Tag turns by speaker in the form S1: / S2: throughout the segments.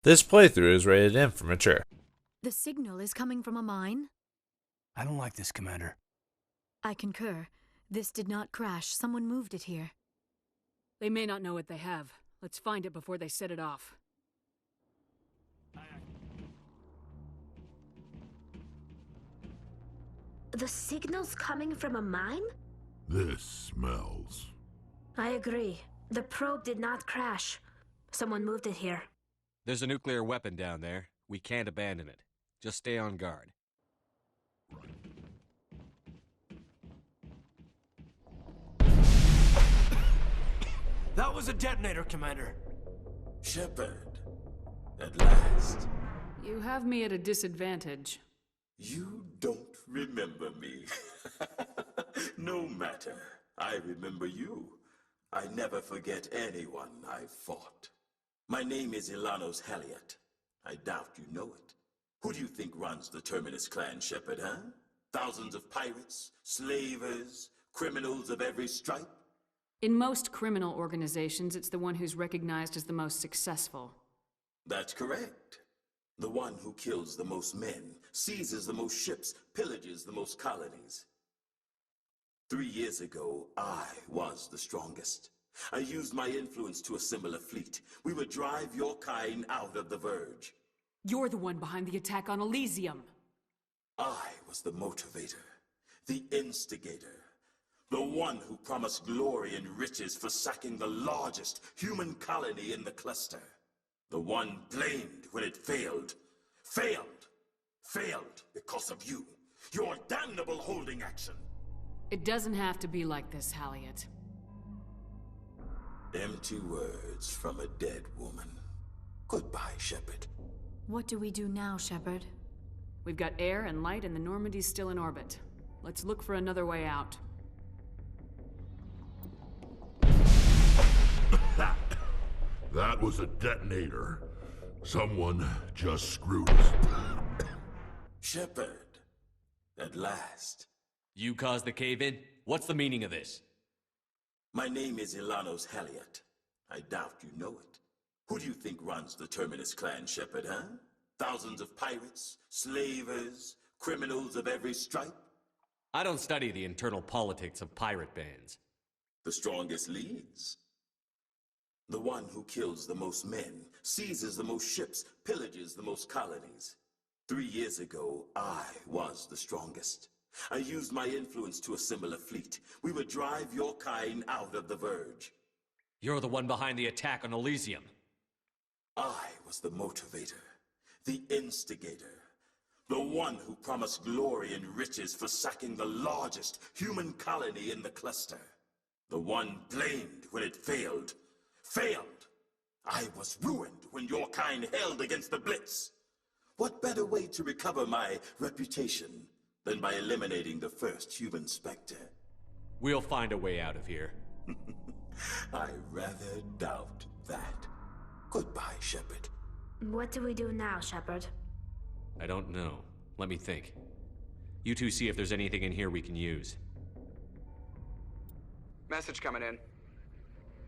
S1: This playthrough is rated M for mature.
S2: The signal is coming from a mine?
S3: I don't like this, Commander.
S2: I concur. This did not crash. Someone moved it here.
S4: They may not know what they have. Let's find it before they set it off.
S5: The signal's coming from a mine?
S6: This smells.
S5: I agree. The probe did not crash. Someone moved it here.
S7: There's a nuclear weapon down there. We can't abandon it. Just stay on guard.
S3: That was a detonator, Commander.
S8: Shepard, at last.
S4: You have me at a disadvantage.
S8: You don't remember me. No matter. I remember you. I never forget anyone I've fought. My name is Ilanos Halliot. I doubt you know it. Who do you think runs the Terminus clan, Shepard, huh? Thousands of pirates, slavers, criminals of every stripe?
S4: In most criminal organizations, it's the one who's recognized as the most successful.
S8: That's correct. The one who kills the most men, seizes the most ships, pillages the most colonies. 3 years ago, I was the strongest. I used my influence to assemble a fleet. We would drive your kind out of the Verge.
S4: You're the one behind the attack on Elysium.
S8: I was the motivator, the instigator, the one who promised glory and riches for sacking the largest human colony in the cluster. The one blamed when it failed. Failed because of you. Your damnable holding action.
S4: It doesn't have to be like this, Halliot.
S8: Empty words from a dead woman. Goodbye, Shepard.
S2: What do we do now, Shepard?
S4: We've got air and light and the Normandy's still in orbit. Let's look for another way out.
S6: That was a detonator. Someone just screwed us.
S8: Shepard, at last.
S7: You caused the cave-in? What's the meaning of this?
S8: My name is Ilanos Halliot. I doubt you know it. Who do you think runs the Terminus clan, Shepard, huh? Thousands of pirates, slavers, criminals of every stripe?
S7: I don't study the internal politics of pirate bands.
S8: The strongest leads. The one who kills the most men, seizes the most ships, pillages the most colonies. 3 years ago, I was the strongest. I used my influence to assemble a fleet. We would drive your kind out of the Verge.
S7: You're the one behind the attack on Elysium.
S8: I was the motivator, the instigator, the one who promised glory and riches for sacking the largest human colony in the cluster. The one blamed when it failed. I was ruined when your kind held against the Blitz. What better way to recover my reputation than by eliminating the first human Spectre?
S7: We'll find a way out of here.
S8: I rather doubt that. Goodbye, Shepard.
S5: What do we do now, Shepard?
S7: I don't know. Let me think. You two see if there's anything in here we can use.
S9: Message coming in.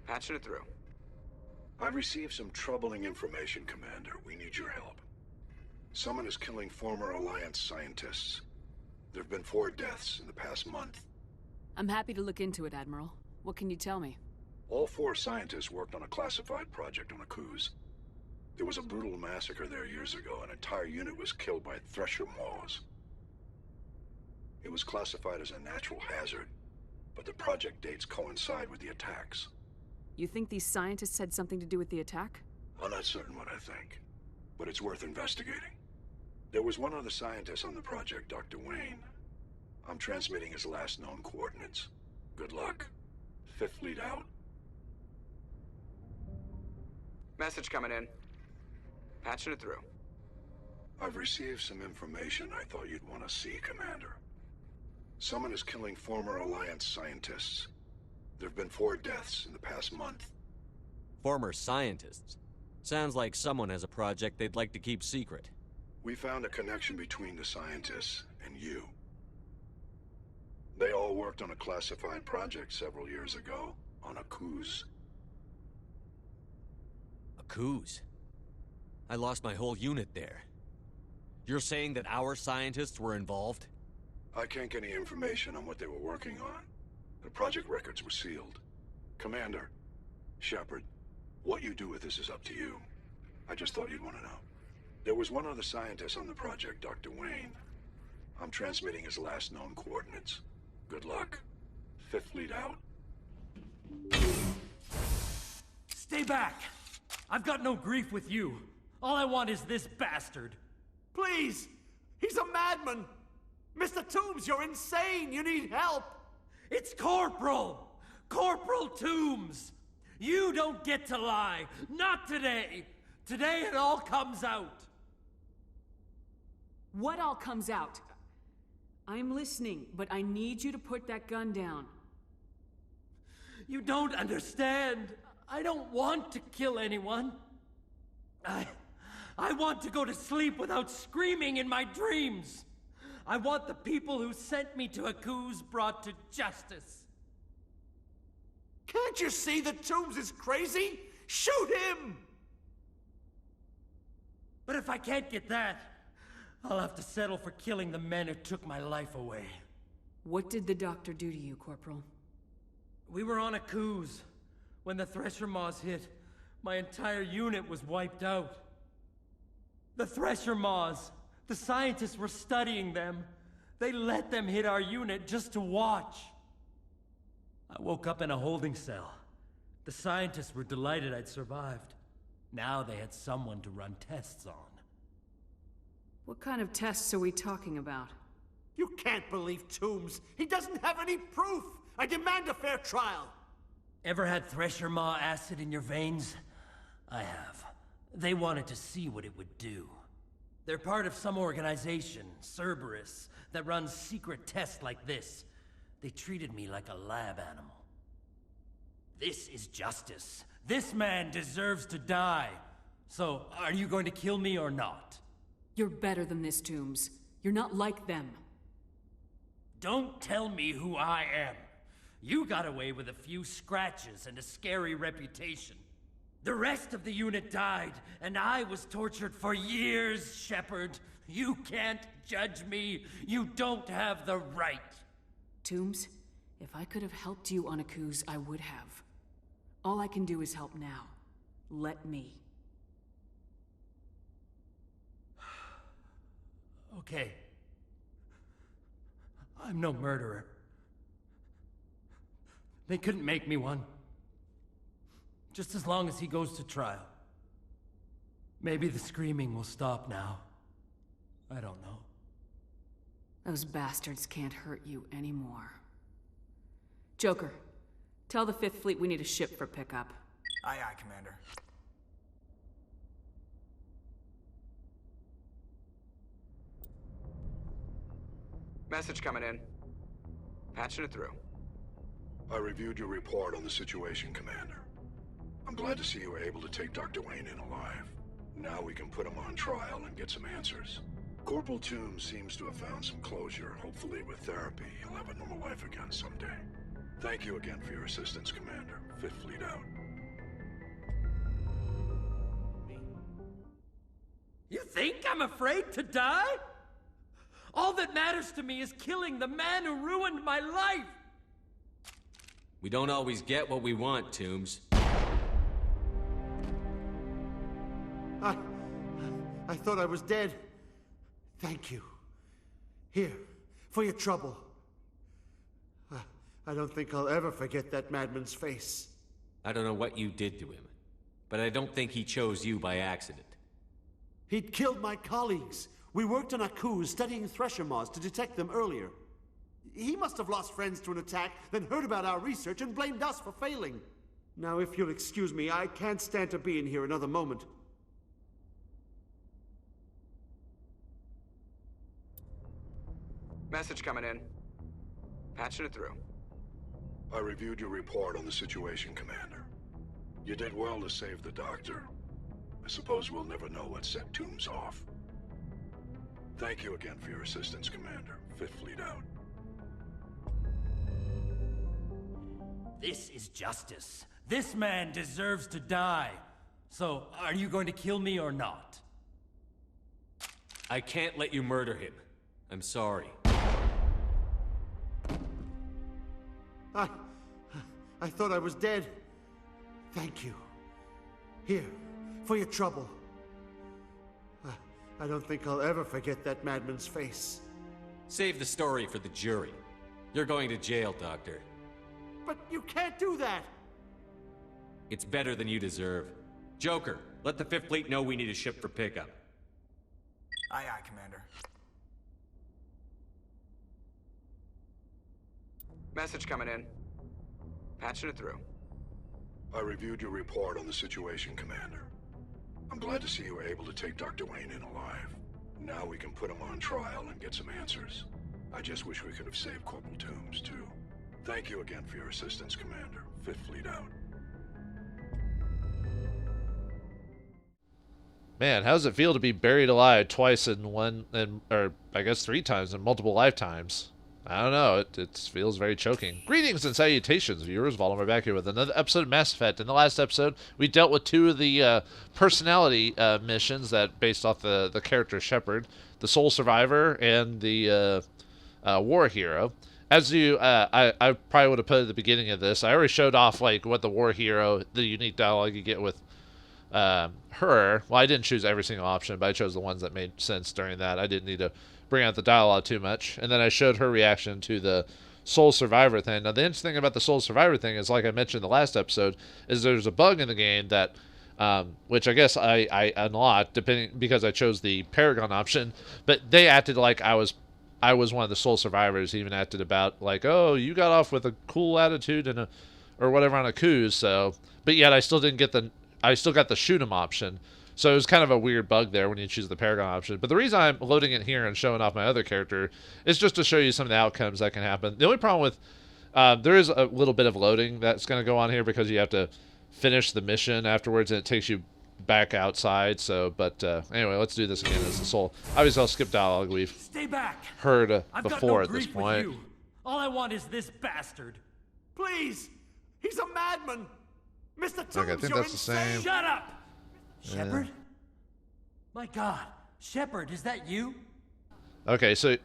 S9: Patching it through.
S10: I've received some troubling information, Commander. We need your help. Someone is killing former Alliance scientists. There have been 4 deaths in the past month.
S4: I'm happy to look into it, Admiral. What can you tell me?
S10: All 4 scientists worked on a classified project on a cruise. There was a brutal massacre there years ago. An entire unit was killed by Thresher Maws. It was classified as a natural hazard, but the project dates coincide with the attacks.
S4: You think these scientists had something to do with the attack?
S10: I'm not certain what I think, but it's worth investigating. There was one other scientist on the project, Dr. Wayne. I'm transmitting his last known coordinates. Good luck. 5th Fleet out.
S9: Message coming in. Patching it through.
S10: I've received some information I thought you'd want to see, Commander. Someone is killing former Alliance scientists. There have been 4 deaths in the past month.
S7: Former scientists. Sounds like someone has a project they'd like to keep secret.
S10: We found a connection between the scientists and you. They all worked on a classified project several years ago, on a cruise.
S7: A Coos? I lost my whole unit there. You're saying that our scientists were involved?
S10: I can't get any information on what they were working on. The project records were sealed. Commander Shepard, what you do with this is up to you. I just thought you'd want to know. There was one other scientist on the project, Dr. Wayne. I'm transmitting his last known coordinates. Good luck. Fifth Fleet out.
S3: Stay back! I've got no grief with you. All I want is this bastard.
S11: Please! He's a madman! Mr. Toombs, you're insane! You need help!
S3: It's Corporal! Corporal Toombs! You don't get to lie! Not today! Today it all comes out!
S4: What all comes out? I'm listening, but I need you to put that gun down.
S3: You don't understand. I don't want to kill anyone. I want to go to sleep without screaming in my dreams. I want the people who sent me to Aku's brought to justice.
S11: Can't you see that Toombs is crazy? Shoot him!
S3: But if I can't get that, I'll have to settle for killing the men who took my life away.
S4: What did the doctor do to you, Corporal?
S3: We were on Aku's. When the Thresher Maws hit, my entire unit was wiped out. The Thresher Maws, the scientists were studying them. They let them hit our unit just to watch. I woke up in a holding cell. The scientists were delighted I'd survived. Now they had someone to run tests on.
S4: What kind of tests are we talking about?
S11: You can't believe Toombs. He doesn't have any proof. I demand a fair trial.
S3: Ever had Thresher Maw acid in your veins? I have. They wanted to see what it would do. They're part of some organization, Cerberus, that runs secret tests like this. They treated me like a lab animal. This is justice. This man deserves to die. So, are you going to kill me or not?
S4: You're better than this, Toombs. You're not like them.
S3: Don't tell me who I am. You got away with a few scratches and a scary reputation. The rest of the unit died, and I was tortured for years, Shepard. You can't judge me. You don't have the right.
S4: Toombs, if I could have helped you on Aku's, I would have. All I can do is help now. Let me.
S3: Okay. I'm no murderer. They couldn't make me one. Just as long as he goes to trial. Maybe the screaming will stop now. I don't know.
S4: Those bastards can't hurt you anymore. Joker, tell the Fifth Fleet we need a ship for pickup.
S9: Aye, aye, Commander. Message coming in. Patching it through.
S10: I reviewed your report on the situation, Commander. I'm glad to see you were able to take Dr. Wayne in alive. Now we can put him on trial and get some answers. Corporal Toombs seems to have found some closure. Hopefully with therapy, he'll have a normal life again someday. Thank you again for your assistance, Commander. Fifth Fleet out.
S3: You think I'm afraid to die? All that matters to me is killing the man who ruined my life!
S7: We don't always get what we want, Toombs.
S11: I thought I was dead. Thank you. Here, for your trouble. I don't think I'll ever forget that madman's face.
S7: I don't know what you did to him, but I don't think he chose you by accident.
S11: He'd killed my colleagues. We worked on Aku's, studying Thresher Maws to detect them earlier. He must have lost friends to an attack, then heard about our research and blamed us for failing. Now, if you'll excuse me, I can't stand to be in here another moment.
S9: Message coming in. Patching it through.
S10: I reviewed your report on the situation, Commander. You did well to save the doctor. I suppose we'll never know what set Toombs off. Thank you again for your assistance, Commander. Fifth Fleet out.
S3: This is justice. This man deserves to die. So, are you going to kill me or not?
S7: I can't let you murder him. I'm sorry.
S11: I thought I was dead. Thank you. Here, for your trouble. I don't think I'll ever forget that madman's face.
S7: Save the story for the jury. You're going to jail, Doctor.
S11: But you can't do that!
S7: It's better than you deserve. Joker, let the Fifth Fleet know we need a ship for pickup.
S9: Aye, aye, Commander. Message coming in. Patching it through.
S10: I reviewed your report on the situation, Commander. I'm glad to see you were able to take Dr. Wayne in alive. Now we can put him on trial and get some answers. I just wish we could have saved Corporal Toombs, too. Thank you again for your assistance, Commander. Fifth Fleet out.
S1: Man, how does it feel to be buried alive twice in or I guess 3 times in multiple lifetimes? I don't know. It feels very choking. Greetings and salutations, viewers. Vauldemare back here with another episode of Mass Effect. In the last episode, we dealt with 2 of the personality missions that based off the character Shepard, the Sole Survivor and the War Hero. As I probably would have put at the beginning of this, I already showed off like what the War Hero, the unique dialogue you get with her. Well, I didn't choose every single option, but I chose the ones that made sense during that. I didn't need to bring out the dialogue too much. And then I showed her reaction to the Sole Survivor thing. Now, the interesting thing about the Sole Survivor thing is, like I mentioned in the last episode, is there's a bug in the game that, which I guess I unlocked because I chose the Paragon option, but they acted like I was one of the Sole Survivors. He even acted about like, oh, you got off with a cool attitude and or whatever on a cruise. So, but yet I still got the shoot 'em option. So it was kind of a weird bug there when you choose the Paragon option. But the reason I'm loading it here and showing off my other character is just to show you some of the outcomes that can happen. The only problem with there is a little bit of loading that's going to go on here because you have to finish the mission afterwards and it takes you back outside. So, but anyway, let's do this again as the Soul. Obviously, I'll skip dialogue we've
S3: Stay back.
S1: heard
S3: I've
S1: before
S3: got no
S1: at this
S3: grief with
S1: point.
S3: you. All I want is this bastard.
S11: Please! He's a madman! Mr. Toombs,
S1: Okay, I think
S11: you're
S1: that's the
S11: insane!
S1: same.
S3: Shut up! Shepard? My God, Shepard, is that you?
S1: Okay, so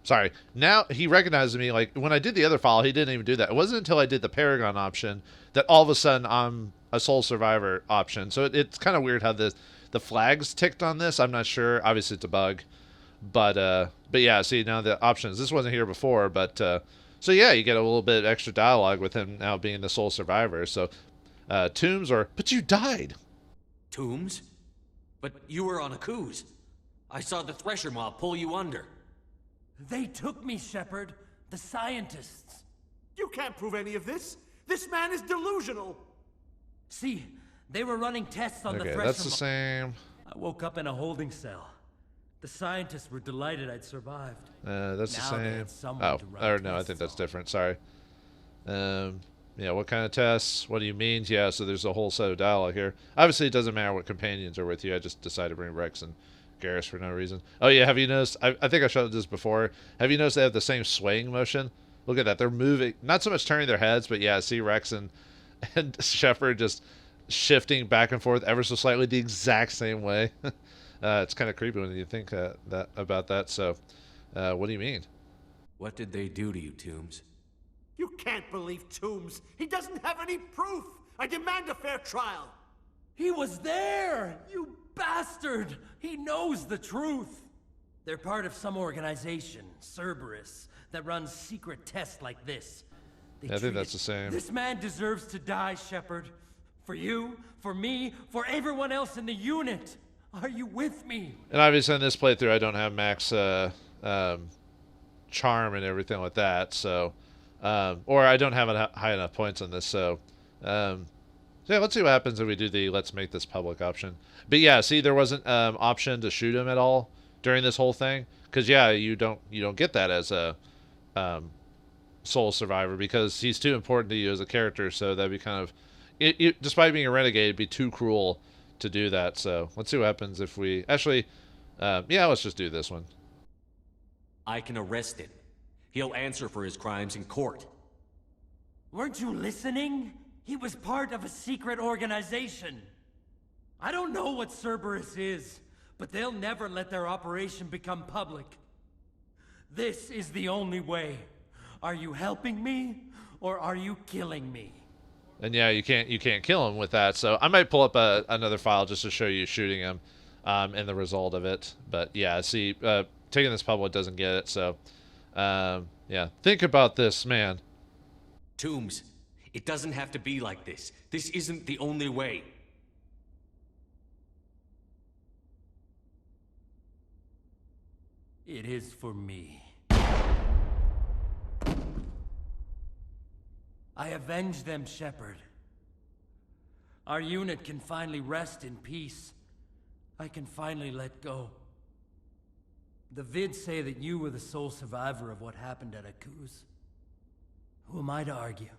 S1: sorry. Now he recognizes me. Like when I did the other file, he didn't even do that. It wasn't until I did the Paragon option that all of a sudden I'm a Sole Survivor option. So it's kind of weird how the flags ticked on this. I'm not sure. Obviously it's a bug, but yeah. See now the options. This wasn't here before, but so yeah, you get a little bit extra dialogue with him now being the Sole Survivor. So Toombs but you died.
S7: Toombs? But you were on a cruise. I saw the Thresher mob pull you under.
S3: They took me, Shepard. The scientists.
S11: You can't prove any of this! This man is delusional!
S3: See, they were running tests on the
S1: Okay,
S3: Thresher
S1: that's the same.
S3: I woke up in a holding cell. The scientists were delighted I'd survived.
S1: That's
S3: Now
S1: the
S3: they
S1: same.
S3: had someone
S1: Oh,
S3: to run
S1: or no, I
S3: tests
S1: think that's
S3: on.
S1: different. Sorry. Yeah, what kind of tests? What do you mean? Yeah, so there's a whole set of dialogue here. Obviously, it doesn't matter what companions are with you. I just decided to bring Rex and Garrus for no reason. Oh, yeah, have you noticed? I think I showed this before. Have you noticed they have the same swaying motion? Look at that. They're moving. Not so much turning their heads, but yeah, see Rex and Shepard just shifting back and forth ever so slightly the exact same way. It's kind of creepy when you think about that. So, what do you mean?
S7: What did they do to you, Toombs?
S11: You can't believe Toombs! He doesn't have any proof! I demand a fair trial!
S3: He was there! You bastard! He knows the truth! They're part of some organization, Cerberus, that runs secret tests like this.
S1: I think that's the same.
S3: This man deserves to die, Shepard. For you, for me, for everyone else in the unit. Are you with me?
S1: And obviously in this playthrough, I don't have max charm and everything like that, so... or I don't have high enough points on this, so yeah, let's see what happens if we do the let's make this public option. But yeah, see, there wasn't option to shoot him at all during this whole thing, because yeah, you don't get that as a Sole Survivor because he's too important to you as a character. So that'd be kind of despite being a renegade, it'd be too cruel to do that. So let's see what happens if we actually yeah, let's just do this one.
S7: I can arrest him. He'll answer for his crimes in court.
S3: Weren't you listening? He was part of a secret organization. I don't know what Cerberus is, but they'll never let their operation become public. This is the only way. Are you helping me, or are you killing me?
S1: And yeah, you can't kill him with that. So I might pull up another file just to show you shooting him, and the result of it. But yeah, see, taking this public doesn't get it. So yeah, think about this, man.
S7: Toombs, it doesn't have to be like this. This isn't the only way.
S3: It is for me. I avenge them, Shepard. Our unit can finally rest in peace. I can finally let go. The vids say that you were the sole survivor of what happened at Akuz. Who am I to argue?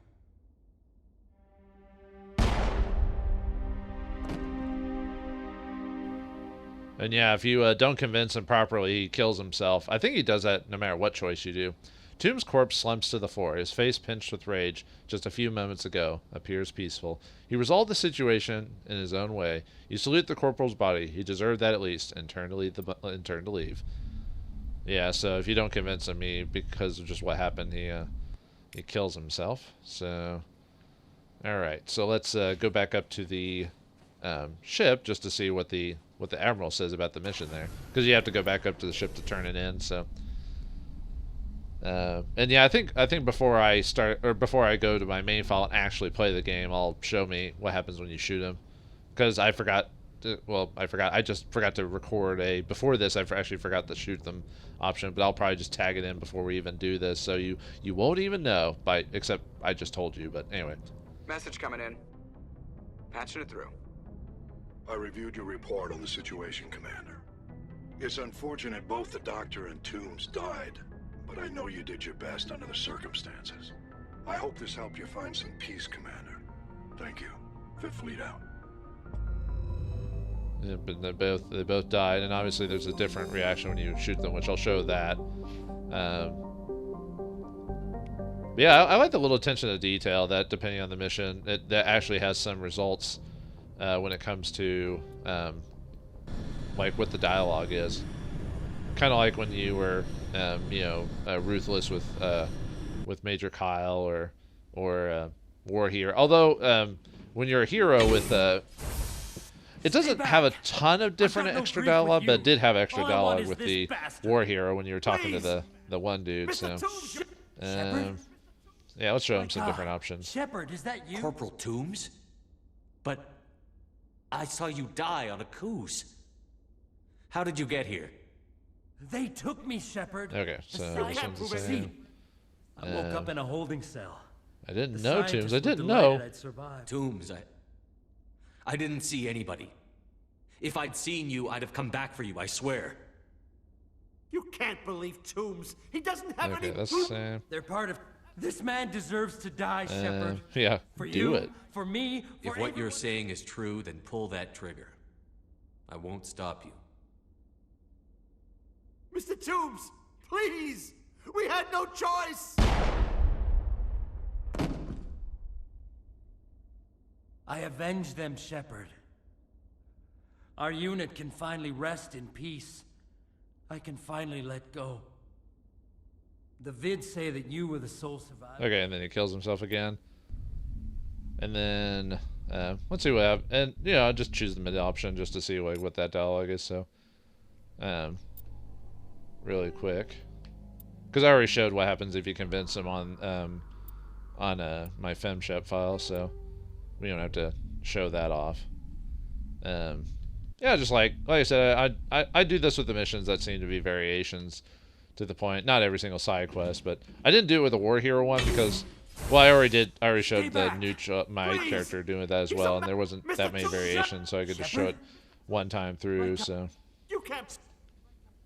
S1: And yeah, if you don't convince him properly, he kills himself. I think he does that no matter what choice you do. Tomb's corpse slumps to the floor, his face pinched with rage just a few moments ago, appears peaceful. He resolved the situation in his own way. You salute the corporal's body. He deserved that at least, and turn to leave. Yeah, so if you don't convince him, because of just what happened, he kills himself. So, alright, so let's go back up to the ship just to see what the Admiral says about the mission there. Because you have to go back up to the ship to turn it in, so... and yeah, I think before I go to my main file and actually play the game, I'll show me what happens when you shoot him, because I just forgot to record before this. I actually forgot to shoot them option, but I'll probably just tag it in before we even do this, so you won't even know except I just told you. But anyway,
S9: message coming in. Patching it through.
S10: I reviewed your report on the situation, Commander. It's unfortunate both the Doctor and Toombs died, but I know you did your best under the circumstances. I hope this helped you find some peace, Commander. Thank you. Fifth Fleet out.
S1: yeah, but they both died, and obviously there's a different reaction when you shoot them, which I'll show that. Yeah, I like the little attention to detail that, depending on the mission, that actually has some results when it comes to like what the dialogue is. Kind of like when you were, ruthless with Major Kyle or War Hero. Although when you're a hero with it doesn't have a ton of different extra dialogue, but it did have extra dialogue with the War Hero when you were talking to the one dude. So yeah, let's show him some different options.
S3: Shepard, is that you?
S7: Corporal Toombs? But I saw you die on Akuz. How did you get here?
S3: They took me, Shepard.
S1: Okay, so this one's the same.
S3: I woke up in a holding cell.
S1: I didn't know, Toombs. I didn't know.
S7: Toombs, I didn't see anybody. If I'd seen you, I'd have come back for you, I swear.
S11: You can't believe Toombs. He doesn't have
S1: Okay,
S11: any
S1: that's
S11: proof.
S1: the same.
S3: They're part of... This man deserves to die, Shepard.
S1: Yeah,
S3: For
S1: do
S3: you,
S1: it.
S3: for me, for
S7: If what you're saying is true, then pull that trigger. I won't stop you.
S11: Mr. Toombs, please! We had no choice!
S3: I avenge them, Shepard. Our unit can finally rest in peace. I can finally let go. The vids say that you were the sole survivor.
S1: Okay, and then he kills himself again. And then let's see what happens. And I'll just choose the mid option just to see what that dialogue is. So, really quick, because I already showed what happens if you convince him on my FemShep file, so we don't have to show that off. Yeah, just like I said, I do this with the missions that seem to be variations to the point. Not every single side quest, but I didn't do it with the War Hero one because, well, I already showed my character doing that as well, and there wasn't that many variations, so I could just show it one time through. So.
S11: You can't.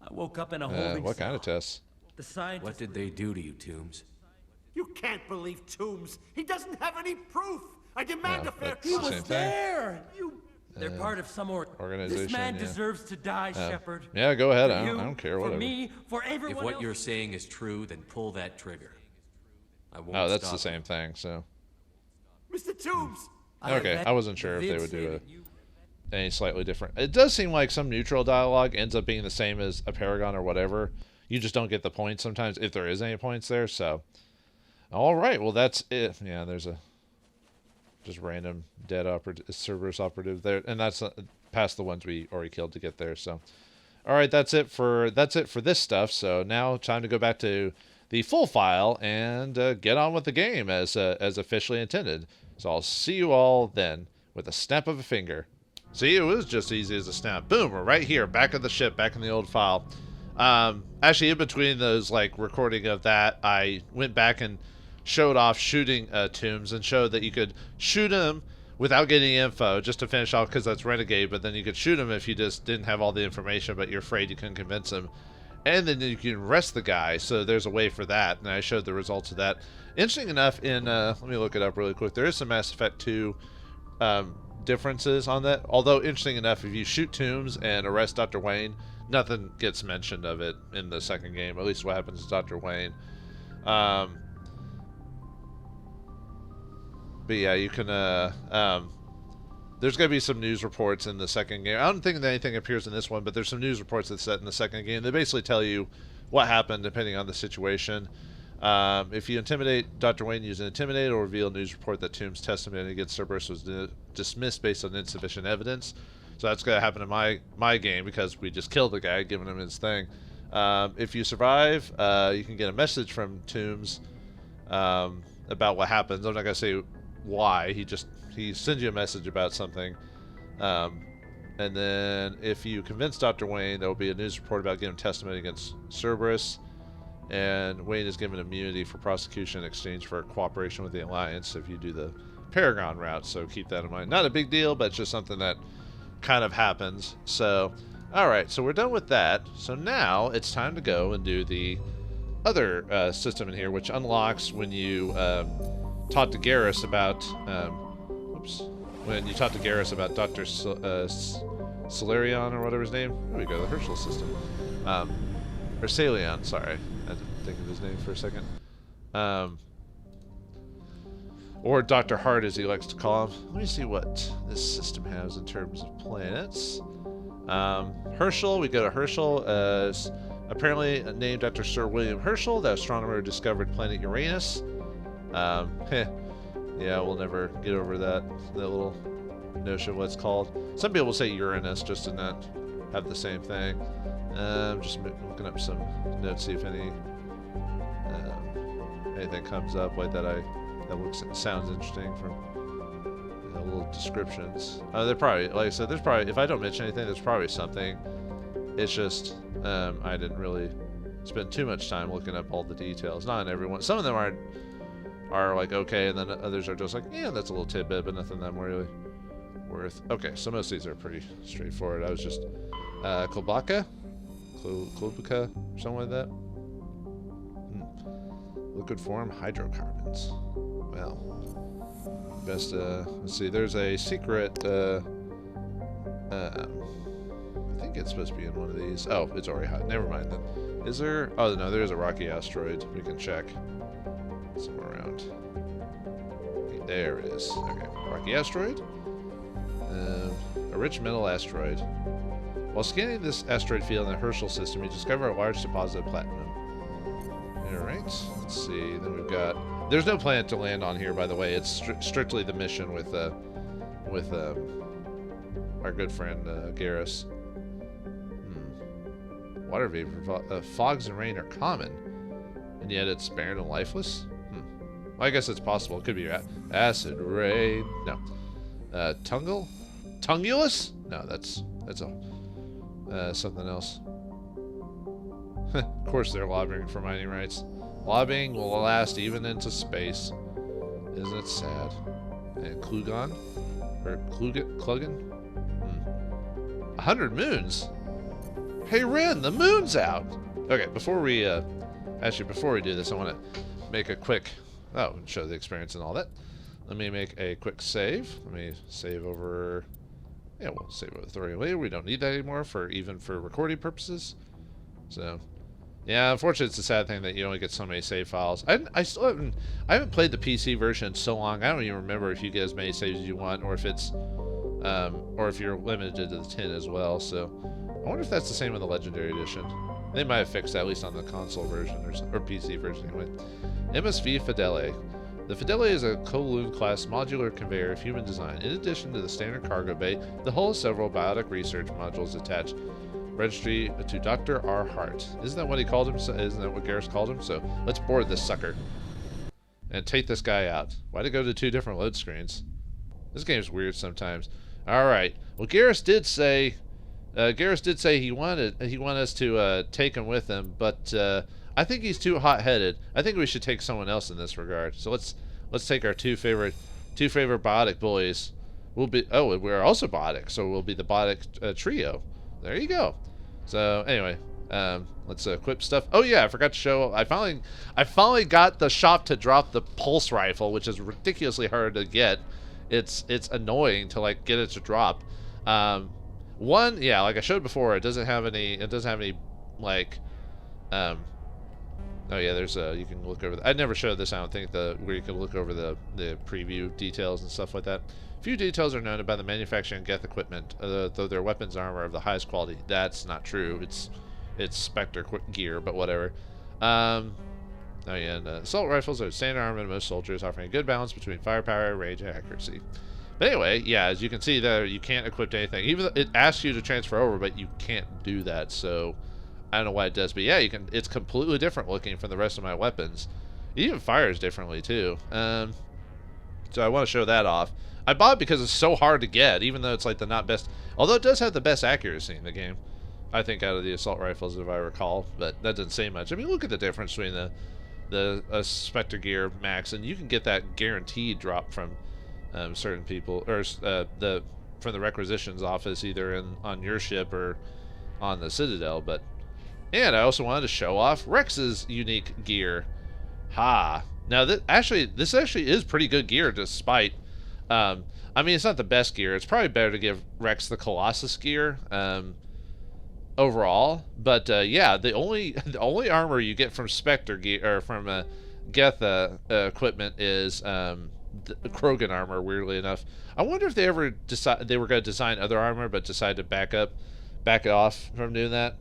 S3: I woke up in a holding
S1: what
S3: cell.
S1: kind of tests?
S3: The scientists...
S7: What did they do to you, Toombs?
S11: You can't believe Toombs. He doesn't have any proof. I demand a fair
S3: He
S11: trial.
S3: was there. They're part of some
S1: organization.
S3: This man deserves to die, Shepard.
S1: Yeah, go ahead.
S3: For
S1: I
S3: you,
S1: don't care. Whatever.
S3: For me, for everyone
S7: If what
S3: else.
S7: you're saying is true, then pull that trigger. I won't
S1: Oh, that's
S7: stop
S1: the same thing. So.
S11: Mr. Toombs.
S1: Okay, I wasn't sure if they would do any slightly different. It does seem like some neutral dialogue ends up being the same as a Paragon or whatever. You just don't get the points sometimes, if there is any points there, so. Alright, well that's it. Yeah, there's a just random dead Cerberus operative there, and that's past the ones we already killed to get there, so. Alright, that's it for this stuff, so now time to go back to the full file and get on with the game as officially intended. So I'll see you all then with a snap of a finger. See, it was just easy as a snap. Boom, we're right here, back at the ship, back in the old file. Actually, in between those, like, recording of that, I went back and showed off shooting tombs and showed that you could shoot them without getting info, just to finish off, because that's Renegade, but then you could shoot them if you just didn't have all the information, but you're afraid you couldn't convince them. And then you can arrest the guy, so there's a way for that, and I showed the results of that. Interesting enough, in, let me look it up really quick, there is some Mass Effect 2 differences on that, although interesting enough, if you shoot tombs and arrest Dr. Wayne, nothing gets mentioned of it in the second game, at least what happens to Dr. Wayne. But yeah, you can, there's going to be some news reports in the second game. I don't think that anything appears in this one, but there's some news reports that's set in the second game. They basically tell you what happened depending on the situation. If you intimidate Dr. Wayne, use an intimidate or reveal a news report that Tomb's testimony against Cerberus was dismissed based on insufficient evidence. So that's going to happen in my game because we just killed the guy, giving him his thing. If you survive, you can get a message from Tombs about what happens. I'm not going to say why. He sends you a message about something. And then if you convince Dr. Wayne, there will be a news report about giving testimony against Cerberus. And Wayne is given immunity for prosecution in exchange for cooperation with the Alliance if you do the Paragon route. So keep that in mind. Not a big deal, but it's just something that kind of happens. So, alright, so we're done with that. So now it's time to go and do the other system in here, which unlocks when you talk to Garrus about... when you talk to Garrus about Dr. Solarion or whatever his name. There we go, the Herschel system. Or Salion, sorry. I didn't think of his name for a second. Or Dr. Hart, as he likes to call him. Let me see what this system has in terms of planets. Herschel, we go to Herschel. Apparently named after Sir William Herschel, the astronomer who discovered planet Uranus. Yeah, we'll never get over that little notion of what it's called. Some people say Uranus just to not have the same thing. I'm just looking up some notes, see if anything comes up like that sounds interesting from little descriptions. They're probably, like I said, there's probably, if I don't mention anything, there's probably something. It's just I didn't really spend too much time looking up all the details. Not in everyone. Some of them are like okay, and then others are just like, yeah, that's a little tidbit, but nothing that I'm really worth. Okay, so most of these are pretty straightforward. I was just Klobaka, something like that. Liquid form hydrocarbons. Well, best let's see. There's a secret. I think it's supposed to be in one of these. Oh, it's already hot. Never mind then. Is there? Oh no, there is a rocky asteroid. We can check somewhere around. Okay, there it is. Okay, rocky asteroid. A rich metal asteroid. While scanning this asteroid field in the Herschel system, you discover a large deposit of platinum. Alright, let's see. Then we've got... There's no planet to land on here, by the way. It's strictly the mission with our good friend Garrus. Water vapor. Fogs and rain are common, and yet it's barren and lifeless? Well, I guess it's possible. It could be acid rain. No. Tungal? Tungulus? No, that's something else. Of course they're lobbying for mining rights. Lobbying will last even into space. Isn't it sad? And Klugan? Or Klugan? 100 moons? Hey Ren, the moon's out! Okay, before we do this, I want to make a quick... Oh, show the experience and all that. Let me make a quick save. Let me save over... Yeah, we'll save over the later. We don't need that anymore even for recording purposes. So... Yeah, unfortunately, it's a sad thing that you only get so many save files. I haven't played the PC version in so long. I don't even remember if you get as many saves as you want, or if it's or if you're limited to the 10 as well. So I wonder if that's the same in the Legendary Edition. They might have fixed that, at least on the console version or PC version anyway. MSV Fidele. The Fidele is a Kowloon class modular conveyor of human design. In addition to the standard cargo bay, the hull has several biotic research modules attached. Registry to Dr. R. Hart. Isn't that what he called him? Isn't that what Garrus called him? So let's board this sucker and take this guy out. Why'd it go to 2 different load screens? This game's weird sometimes. All right. Well, Garrus did say he wanted us to take him with him, but I think he's too hot-headed. I think we should take someone else in this regard. So let's take our two favorite biotic boys. We're also biotic, so we'll be the biotic trio. There you go. So anyway, let's equip stuff. Oh yeah, I forgot to show. I finally got the shop to drop the pulse rifle, which is ridiculously hard to get. It's annoying to like get it to drop. One, yeah, like I showed before, it doesn't have any like. Oh yeah, there's you can look over. I never showed this. I don't think where you can look over the preview details and stuff like that. Few details are known about the manufacturing Geth equipment, though their weapons armor are of the highest quality. That's not true. It's Spectre gear, but whatever. Oh yeah, and assault rifles are standard armor to most soldiers, offering a good balance between firepower, range, and accuracy. But anyway, yeah, as you can see there, you can't equip anything. Even though it asks you to transfer over, but you can't do that. So I don't know why it does, but yeah, you can. It's completely different looking from the rest of my weapons. It even fires differently too. So I want to show that off. I bought it because it's so hard to get, even though it's like the not best. Although it does have the best accuracy in the game, I think, out of the assault rifles, if I recall. But that doesn't say much. I mean, look at the difference between the Spectre gear max, and you can get that guaranteed drop from certain people, or from the requisitions office, either on your ship or on the Citadel. But and I also wanted to show off Rex's unique gear. Ha! Now this actually is pretty good gear, despite. I mean, it's not the best gear. It's probably better to give Rex the Colossus gear overall. But yeah, the only armor you get from Spectre gear or from Geth equipment is the Krogan armor. Weirdly enough, I wonder if they ever decide they were going to design other armor, but decided to back it off from doing that.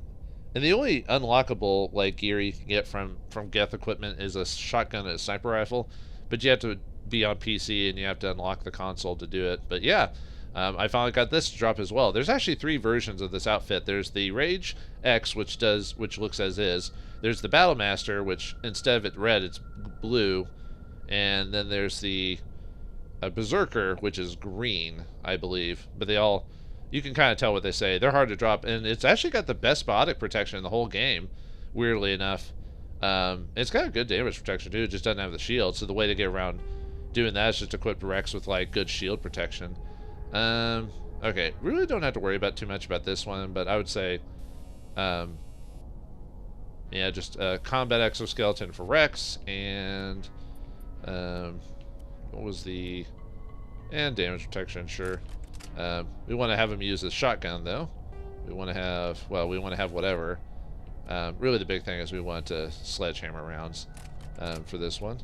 S1: And the only unlockable like gear you can get from Geth equipment is a shotgun and a sniper rifle, but you have to be on PC and you have to unlock the console to do it. But yeah, I finally got this to drop as well. There's actually 3 versions of this outfit. There's the Rage X, which looks as is. There's the Battle Master, which instead of it red, it's blue, and then there's the Berserker, which is green, I believe. But you can kind of tell what they say. They're hard to drop, and it's actually got the best biotic protection in the whole game, weirdly enough. It's got a good damage protection too. It just doesn't have the shield, so the way to get around doing that is just equip Rex with like good shield protection. Okay, really don't have to worry about too much about this one, but I would say, yeah, just combat exoskeleton for Rex, and what was the damage protection? Sure. We want to have him use his shotgun though. We want to have whatever. Really, the big thing is we want sledgehammer rounds for this one,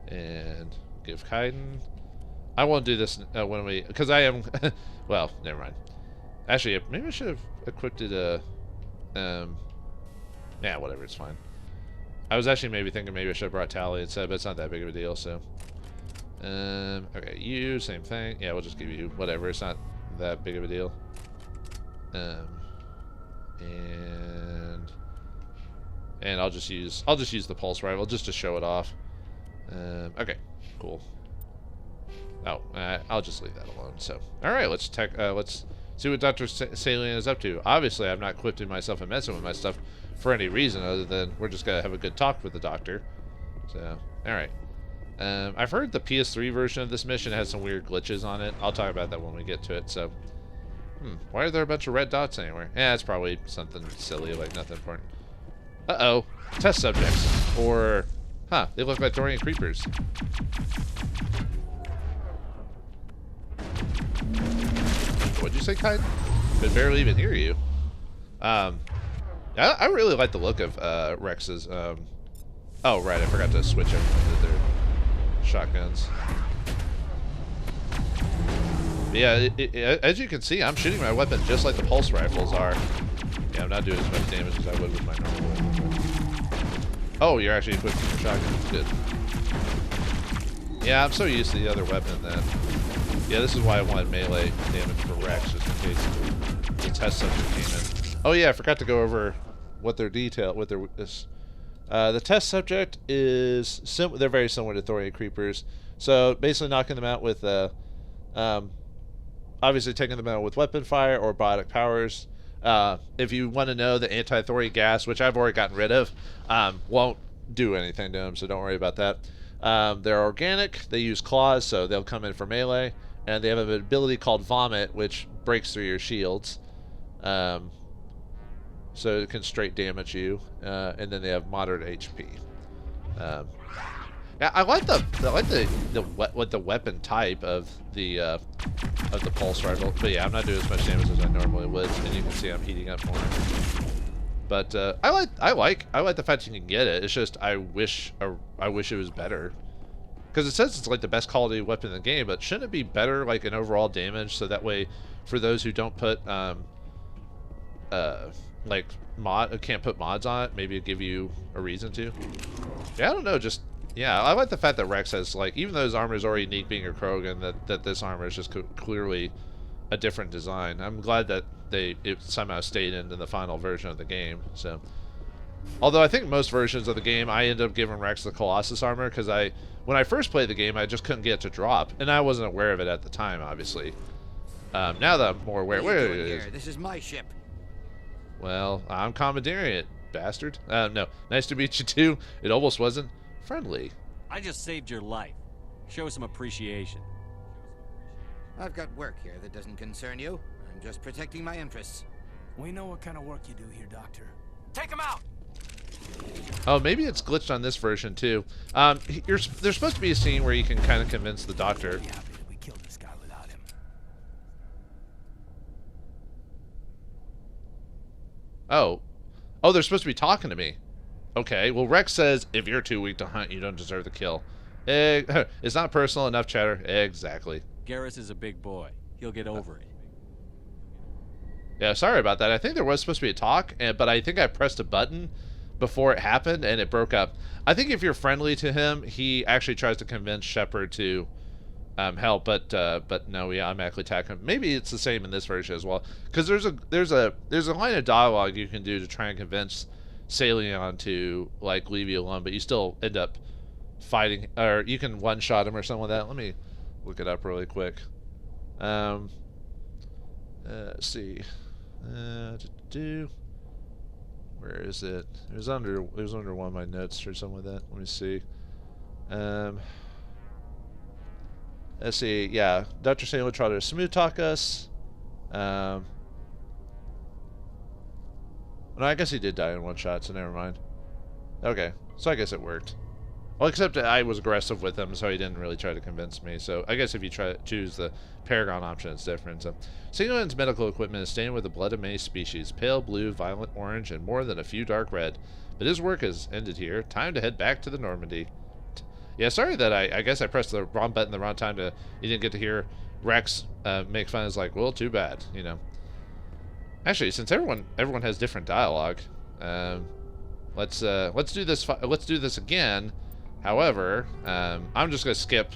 S1: and give Kaiden. I won't do this because I am. Well, never mind. Actually, maybe I should have equipped it. Yeah, whatever. It's fine. I was actually thinking maybe I should have brought Tally instead, but it's not that big of a deal. So, okay, you same thing. Yeah, we'll just give you whatever. It's not that big of a deal. And I'll just use the pulse rifle just to show it off. Okay, cool. Oh, I'll just leave that alone. So, all right, let's see what Dr. Salient is up to. Obviously, I'm not equipping myself and messing with my stuff for any reason other than we're just gonna have a good talk with the doctor. So, all right. I've heard the PS3 version of this mission has some weird glitches on it. I'll talk about that when we get to it. So, why are there a bunch of red dots anywhere? Yeah, it's probably something silly, like nothing important. Uh-oh, test subjects. Or, they look like Dorian creepers. What'd you say, Kite? Could barely even hear you. I really like the look of Rex's. Oh, right, I forgot to switch over to their shotguns. But yeah, as you can see, I'm shooting my weapon just like the pulse rifles are. Yeah, I'm not doing as much damage as I would with my normal weapon. Oh, you're actually equipped with your shotgun. Good. Yeah, I'm so used to the other weapon that... Yeah, this is why I wanted melee damage for Rex, just in case the test subject came in. Oh yeah, I forgot to go over what their the test subject is... They're very similar to Thorian creepers. So, basically knocking them out with... obviously taking them out with weapon fire or biotic powers. If you want to know, the anti-Thori gas, which I've already gotten rid of, won't do anything to them, so don't worry about that. They're organic, they use claws, so they'll come in for melee, and they have an ability called Vomit, which breaks through your shields. So it can straight damage you, and then they have moderate HP. Yeah, I like the weapon type of the pulse rifle, but yeah, I'm not doing as much damage as I normally would, and you can see I'm heating up more. But I like the fact you can get it. It's just I wish it was better, because it says it's like the best quality weapon in the game, but shouldn't it be better like in overall damage, so that way for those who don't put like can't put mods on it, maybe it'd give you a reason to. Yeah, I don't know, just. Yeah, I like the fact that Rex has, like, even though his armor is already unique being a Krogan, that this armor is just clearly a different design. I'm glad that it somehow stayed into the final version of the game. So, although I think most versions of the game, I ended up giving Rex the Colossus armor, because when I first played the game, I just couldn't get it to drop, and I wasn't aware of it at the time, obviously. Now that I'm more aware, where it is.
S12: This is my ship.
S1: Well, I'm commandeering it, bastard. No, nice to meet you too. It almost wasn't. Friendly.
S13: I just saved your life. Show some appreciation.
S12: I've got work here that doesn't concern you. I'm just protecting my interests.
S14: We know what kind of work you do here, Doctor.
S12: Take him out!
S1: Oh, maybe it's glitched on this version too. There's supposed to be a scene where you can kind of convince the doctor.
S14: We killed this guy without him.
S1: Oh, they're supposed to be talking to me. Okay, well, Rex says, if you're too weak to hunt, you don't deserve the kill. It's not personal, enough chatter. Exactly.
S13: Garrus is a big boy. He'll get over it.
S1: Yeah, sorry about that. I think there was supposed to be a talk, but I think I pressed a button before it happened, and it broke up. I think if you're friendly to him, he actually tries to convince Shepard to help, but no, we automatically attack him. Maybe it's the same in this version as well, because there's a line of dialogue you can do to try and convince Salion to like leave you alone, but you still end up fighting, or you can one-shot him or something like that. Let me look it up really quick. Let's see. Where is it? It was under one of my notes or something like that. Let me see. Let's see. Yeah, Dr. Salion tried to smooth talk us. No, I guess he did die in one shot, so never mind. Okay, so I guess it worked. Well, except I was aggressive with him, so he didn't really try to convince me. So I guess if you choose the Paragon option, it's different. So, Salion's medical equipment is stained with the blood of many species: pale blue, violent orange, and more than a few dark red. But his work has ended here. Time to head back to the Normandy. Yeah, sorry that I guess I pressed the wrong button the wrong time. You didn't get to hear Rex make fun. It's like, well, too bad, you know. Actually, since everyone has different dialogue, let's do this again. However, I'm just gonna skip.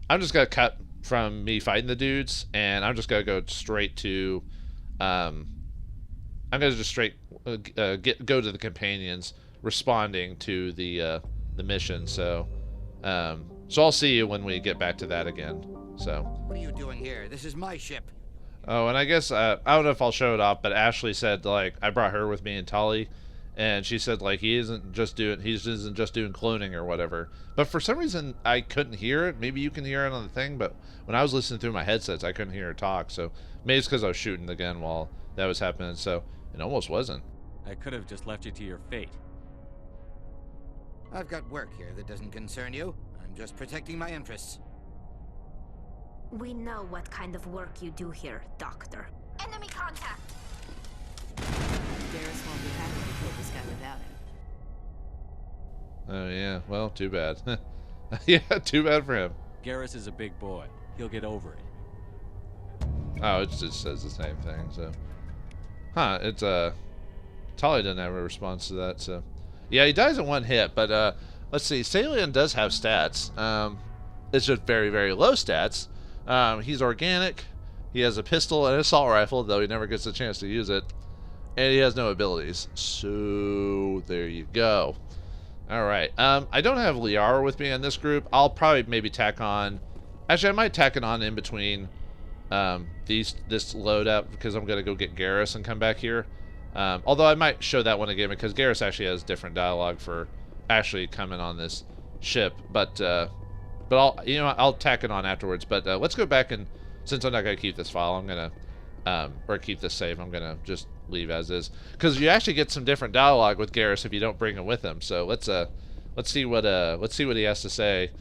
S1: I'm just gonna cut from me fighting the dudes, and I'm just gonna go straight to. I'm gonna just straight go to the companions responding to the mission. So I'll see you when we get back to that again. So.
S12: What are you doing here? This is my ship.
S1: Oh, and I guess, I don't know if I'll show it off, but Ashley said, like, I brought her with me and Tali, and she said, like, he isn't just doing cloning or whatever. But for some reason, I couldn't hear it. Maybe you can hear it on the thing, but when I was listening through my headsets, I couldn't hear her talk. So maybe it's because I was shooting the gun while that was happening, so it almost wasn't.
S13: I could have just left you to your fate.
S12: I've got work here that doesn't concern you. I'm just protecting my interests.
S5: We know what kind of work you do here, Doctor. Enemy contact!
S15: Garrus won't be happy to kill this guy without him.
S1: Oh, yeah. Well, too bad. Yeah, too bad for him.
S13: Garrus is a big boy. He'll get over it.
S1: Oh, it just says the same thing, so. Huh, it's, Tali didn't have a response to that, so. Yeah, he dies in one hit, but, let's see. Salian does have stats. It's just very, very low stats. He's organic. He has a pistol and an assault rifle, though he never gets a chance to use it. And he has no abilities. So, there you go. Alright, I don't have Liara with me in this group. I'll probably maybe tack on... Actually, I might tack it on in between this load up, because I'm going to go get Garrus and come back here. Although I might show that one again, because Garrus actually has different dialogue for actually coming on this ship. But I'll tack it on afterwards. But let's go back and... Since I'm not going to keep this file, I'm going to... or keep this save, I'm going to just leave as is. Because you actually get some different dialogue with Garrus if you don't bring him with him. So let's see what he has to say,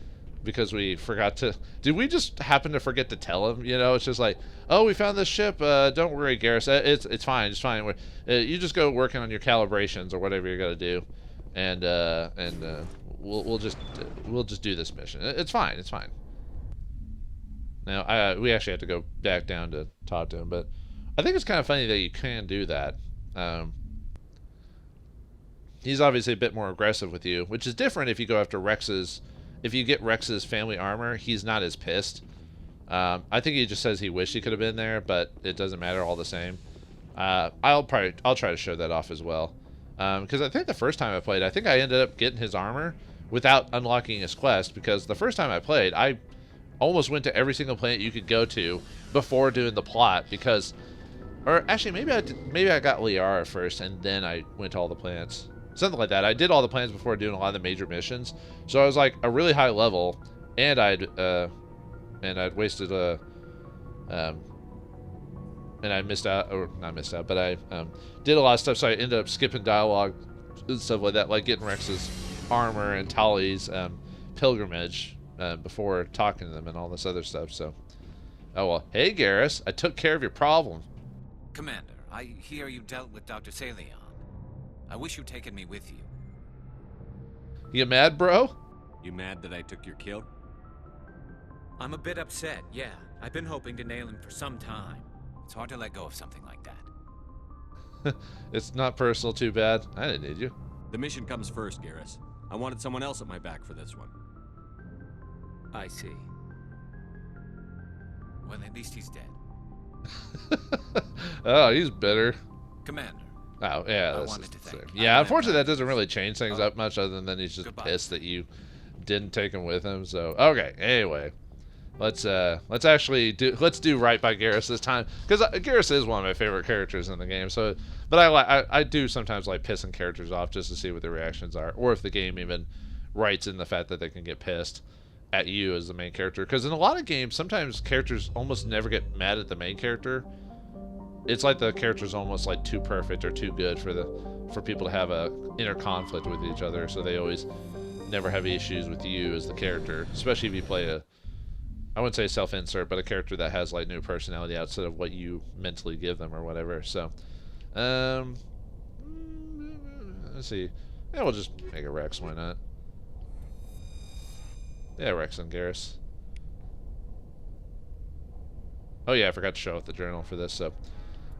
S1: because we forgot to... Did we just happen to forget to tell him? You know, it's just like, oh, we found this ship. Don't worry, Garrus. It's fine. It's fine. You just go working on your calibrations or whatever you're going to do, and we'll just do this mission. It's fine. It's fine. Now, we actually have to go back down to talk to him, but I think it's kind of funny that you can do that. He's obviously a bit more aggressive with you, which is different if you go after Rex's... If you get Rex's family armor, he's not as pissed. I think he just says he wished he could have been there, but it doesn't matter all the same. I'll try to show that off as well. Because I think the first time I played, I think I ended up getting his armor without unlocking his quest, because the first time I played, I almost went to every single planet you could go to before doing the plot, because... Or actually, maybe I got Liara first, and then I went to all the planets. Something like that. I did all the planets before doing a lot of the major missions, so I was like a really high level, and I'd wasted and I missed out, or not missed out, but I did a lot of stuff, so I ended up skipping dialogue and stuff like that, like getting Rex's armor and Tali's pilgrimage before talking to them and all this other stuff. So, oh well. Hey Garrus, I took care of your problem.
S12: Commander, I hear you dealt with Dr. Salian. I wish you'd taken me with you.
S1: You mad, bro?
S13: You mad that I took your kill?
S12: I'm a bit upset, yeah. I've been hoping to nail him for some time. It's hard to let go of something like that.
S1: It's not personal, too bad. I didn't need you.
S13: The mission comes first, Garrus. I wanted someone else at my back for this one.
S12: I see. Well, at least he's dead.
S1: Oh, he's bitter.
S12: Commander.
S1: Oh, yeah.
S12: I wanted to thank you.
S1: Yeah, unfortunately, that doesn't really change things up much, other than he's just pissed that you didn't take him with him. So, okay. Anyway, let's actually do right by Garrus this time, because Garrus is one of my favorite characters in the game. So, but I do sometimes like pissing characters off just to see what their reactions are, or if the game even writes in the fact that they can get pissed at you as the main character. Because in a lot of games, sometimes characters almost never get mad at the main character. It's like the character's almost like too perfect or too good for people to have a inner conflict with each other, so they always never have issues with you as the character, especially if you play I wouldn't say self-insert, but a character that has like new personality outside of what you mentally give them or whatever. So, let's see. Yeah, we'll just make a Rex. Why not? Yeah, Rex and Garrus. Oh yeah, I forgot to show off the journal for this. So,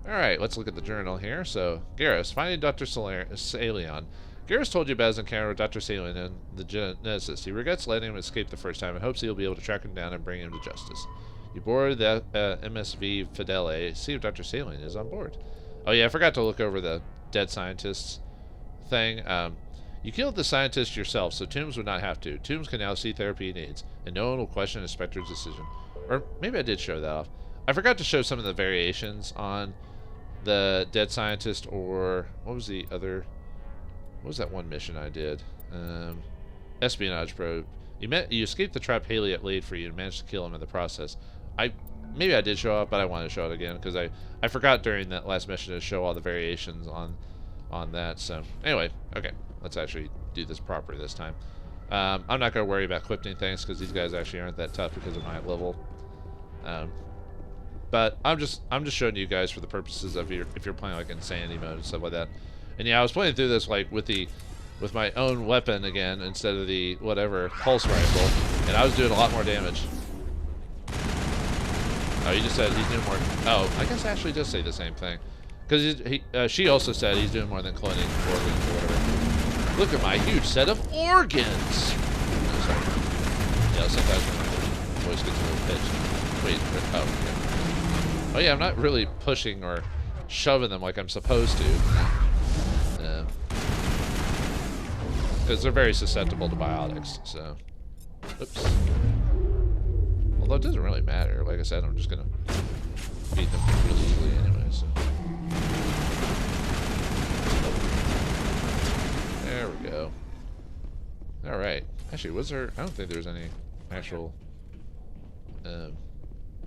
S1: all right, let's look at the journal here. So, Garrus, finding Dr. Salian. Garrus told you about his encounter with Dr. Salian and the Genesis. He regrets letting him escape the first time and hopes he'll be able to track him down and bring him to justice. You board the MSV Fidele. See if Dr. Salian is on board. Oh yeah, I forgot to look over the dead scientists thing. You killed the scientist yourself, so Toombs would not have to. Toombs can now see therapy he needs, and no one will question Inspector's decision. Or maybe I did show that off. I forgot to show some of the variations on the dead scientist, or what was the other... What was that one mission I did? Espionage probe. You escaped the trap Haley laid for you and managed to kill him in the process. Maybe I did show up, but I want to show it again because I forgot during that last mission to show all the variations on that. So anyway, okay, let's actually do this properly this time. I'm not gonna worry about equipping things because these guys actually aren't that tough because of my level. But I'm just showing you guys for the purposes of if you're playing like insanity mode and stuff like that. And yeah, I was playing through this like with my own weapon again instead of the whatever pulse rifle, and I was doing a lot more damage. Oh, he just said he's doing more. Oh, I guess Ashley does say the same thing. Because she also said he's doing more than cloning organs or whatever. Look at my huge set of organs! Oh, sorry. Yeah, sometimes when my voice gets a little pitched. Wait, oh, yeah. Oh, yeah, I'm not really pushing or shoving them like I'm supposed to. Because they're very susceptible to biotics, so. Oops. Although it doesn't really matter. Like I said, I'm just going to beat them really easily anyway, so. There we go. Alright. Actually, was there... I don't think there's any actual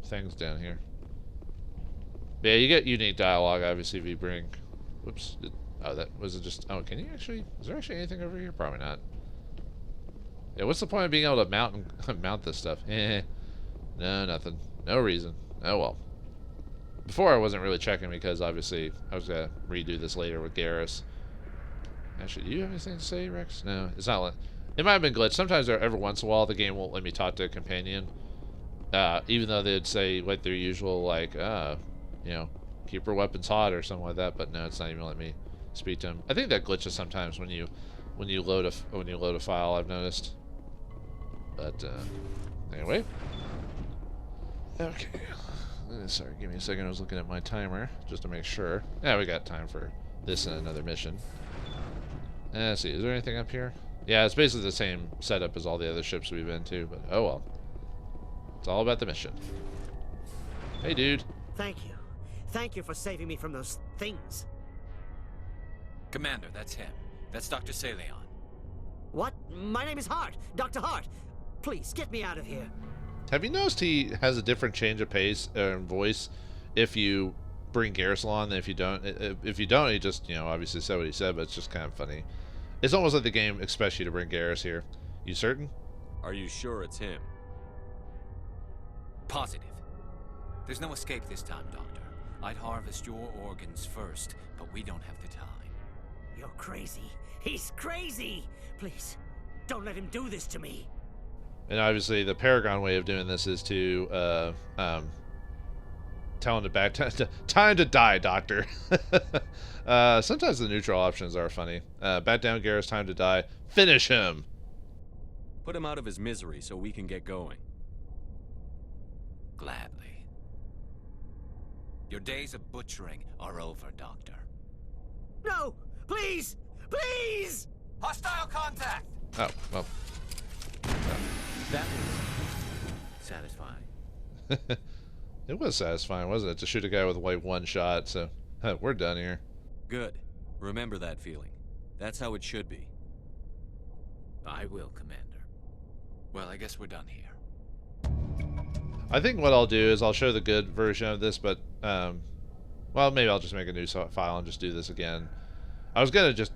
S1: things down here. Yeah, you get unique dialogue, obviously, if you bring... Whoops. Oh, that was it just... Oh, can you actually... Is there actually anything over here? Probably not. Yeah, what's the point of being able to mount this stuff? No, nothing. No reason. Oh, well. Before I wasn't really checking because, obviously, I was going to redo this later with Garrus. Actually, do you have anything to say, Rex? No, it's not like... It might have been glitched. Sometimes, every once in a while, the game won't let me talk to a companion. Even though they'd say, like, their usual, like, you know, keep your weapons hot or something like that. But no, it's not even letting me speak to him. I think that glitches sometimes when you load a file, I've noticed. But, anyway. Okay. Sorry, give me a second. I was looking at my timer just to make sure. Yeah, we got time for this and another mission. Let's see. Is there anything up here? Yeah, it's basically the same setup as all the other ships we've been to, but oh well. It's all about the mission. Hey, dude.
S16: Thank you. Thank you for saving me from those things.
S12: Commander, that's him. That's Dr. Saleon.
S16: What? My name is Hart. Dr. Hart. Please, get me out of here.
S1: Have you noticed he has a different change of pace and voice if you bring Garrus along than if you don't? If you don't, he just, you know, obviously said what he said, but it's just kind of funny. It's almost like the game expects you to bring Garrus here. You certain?
S13: Are you sure it's him?
S12: Positive. There's no escape this time, Doctor. I'd harvest your organs first, but we don't have the time.
S16: You're crazy. He's crazy. Please, don't let him do this to me.
S1: And obviously, the Paragon way of doing this is to tell him to back time to die, Doctor. Sometimes the neutral options are funny. Back down, Garrus. Time to die. Finish him.
S13: Put him out of his misery so we can get going.
S12: Gladly. Your days of butchering are over, Doctor.
S16: No! Please! Please!
S12: Hostile contact!
S1: Oh, well.
S12: That was satisfying.
S1: It was satisfying, wasn't it? To shoot a guy with like one shot, so we're done here.
S13: Good. Remember that feeling. That's how it should be.
S12: I will, Commander. Well, I guess we're done here.
S1: I think what I'll do is I'll show the good version of this, but, well, maybe I'll just make a new file and just do this again. I was going to just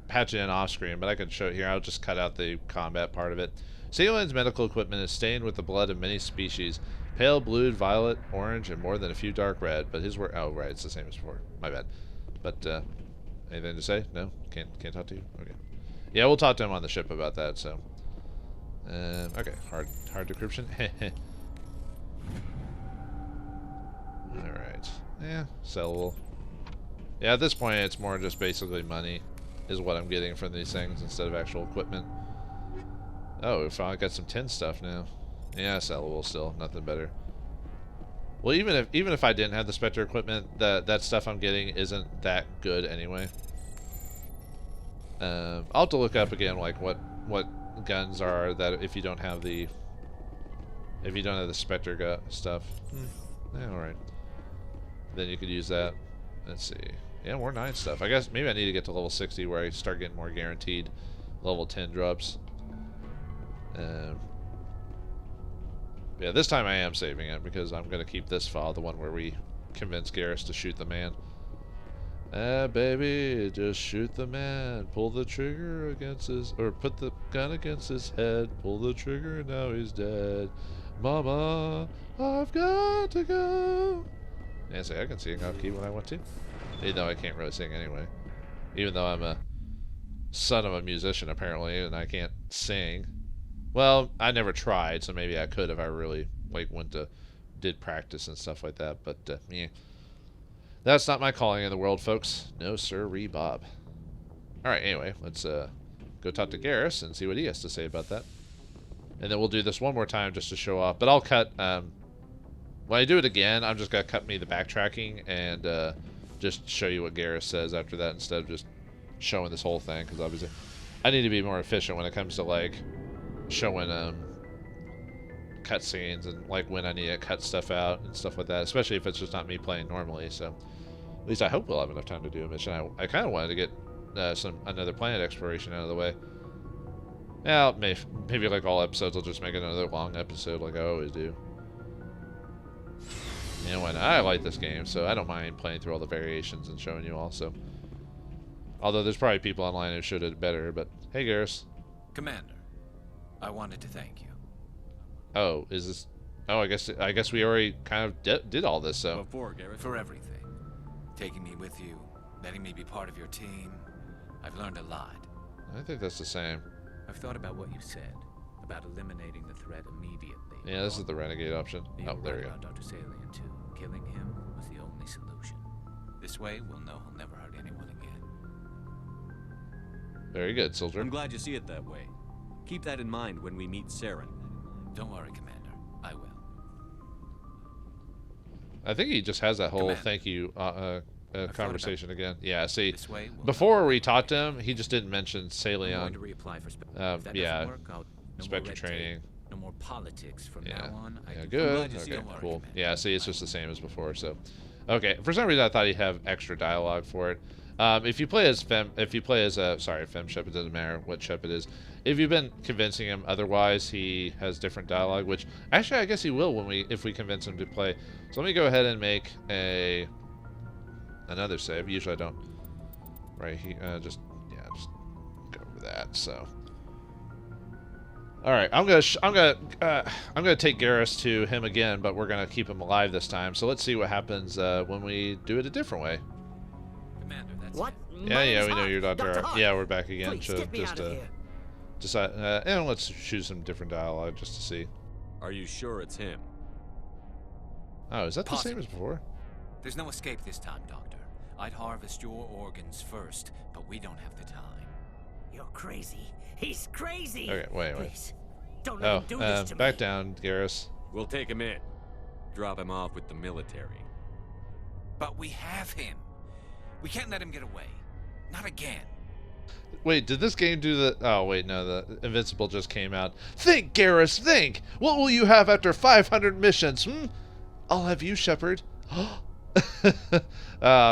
S1: patch it in off screen, but I can show it here. I'll just cut out the combat part of it. Saleon's medical equipment is stained with the blood of many species. Pale blue, violet, orange, and more than a few dark red. But his work... Oh, right, it's the same as before. My bad. But, anything to say? No? Can't talk to you? Okay. Yeah, we'll talk to him on the ship about that, so... okay, hard decryption. Alright. Yeah, sellable. Yeah, at this point, it's more just basically money is what I'm getting from these things instead of actual equipment. Oh, we finally got some tin stuff now. Yeah, sellable still. Nothing better. Well, even if I didn't have the Spectre equipment, that stuff I'm getting isn't that good anyway. I'll have to look up again, like what guns are that if you don't have the Spectre stuff. Yeah, all right. Then you could use that. Let's see. Yeah, more 9 stuff. I guess maybe I need to get to level 60 where I start getting more guaranteed level 10 drops. Yeah, this time I am saving it because I'm going to keep this file, the one where we convince Garrus to shoot the man. Baby, just shoot the man. Pull the trigger against his... Or put the gun against his head. Pull the trigger and now he's dead. Mama, I've got to go. Yeah, see, I can sing off key when I want to. Even though I can't really sing anyway. Even though I'm a son of a musician, apparently, and I can't sing. Well, I never tried, so maybe I could if I really, like, went to did practice and stuff like that. But yeah, that's not my calling in the world, folks. No sirree, Bob. All right, anyway, let's go talk to Garrus and see what he has to say about that. And then we'll do this one more time just to show off. But I'll cut, when I do it again, I'm just going to cut me the backtracking and just show you what Garrus says after that instead of just showing this whole thing. Because obviously, I need to be more efficient when it comes to, like, showing cutscenes and, like, when I need to cut stuff out and stuff like that. Especially if it's just not me playing normally. So, at least I hope we'll have enough time to do a mission. I kind of wanted to get another planet exploration out of the way. Yeah, maybe like all episodes, I'll just make another long episode like I always do. You know, and I like this game, so I don't mind playing through all the variations and showing you all. So, although there's probably people online who should have better, but hey, Garrus.
S12: Commander, I wanted to thank you.
S1: Oh, is this? Oh, I guess we already kind of did all this. So
S12: before, Garrus, for everything, taking me with you, letting me be part of your team, I've learned a lot.
S1: I think that's the same.
S12: I've thought about what you said, about eliminating the threat immediately.
S1: Yeah, this is the renegade option. Oh, there we go.
S12: Dr. Salian too. Killing him was the only solution. This way, we'll know he'll never hurt anyone again.
S1: Very good, soldier.
S13: I'm glad you see it that way. Keep that in mind when we meet Saren.
S12: Don't worry, Commander. I will.
S1: I think he just has that whole
S12: Commander.
S1: thank you conversation again. Yeah, see,
S12: we'll
S1: before we talked to him, he just didn't mention Salian.
S12: I'm going to reapply for if that
S1: yeah,
S12: doesn't work, no
S1: spectre
S12: more red
S1: training.
S12: tape, no more politics from
S1: Yeah.
S12: now on.
S1: Yeah, good. Okay, cool. Yeah, see, it's just the same as before. So, okay. For some reason, I thought he'd have extra dialogue for it. If you play as Fem Shepard, doesn't matter what Shepard is. If you've been convincing him otherwise, he has different dialogue. Which actually, I guess he will if we convince him to play. So let me go ahead and make another save. Usually I don't. Right here, just go over that. So, all right, I'm gonna take Garrus to him again, but we're gonna keep him alive this time. So let's see what happens when we do it a different way.
S12: Commander, that's
S16: what?
S1: Yeah, we know you're Dr.
S16: Hart.
S1: Yeah, we're back again.
S16: Please, get me out of here.
S1: Decide, and let's choose some different dialogue just to see.
S13: Are you sure it's him?
S1: Oh, is that the same as before?
S12: There's no escape this time, Doctor. I'd harvest your organs first, but we don't have the time.
S16: You're crazy. He's crazy.
S1: Okay, wait.
S16: Please, don't let him do this to
S1: back
S16: me.
S1: down, Garrus.
S13: We'll take him in. Drop him off with the military.
S12: But we have him. We can't let him get away. Not again.
S1: Wait, did this game do the... Oh, wait, no, the Invincible just came out. Think, Garrus, think! What will you have after 500 missions, I'll have you, Shepard. Oh,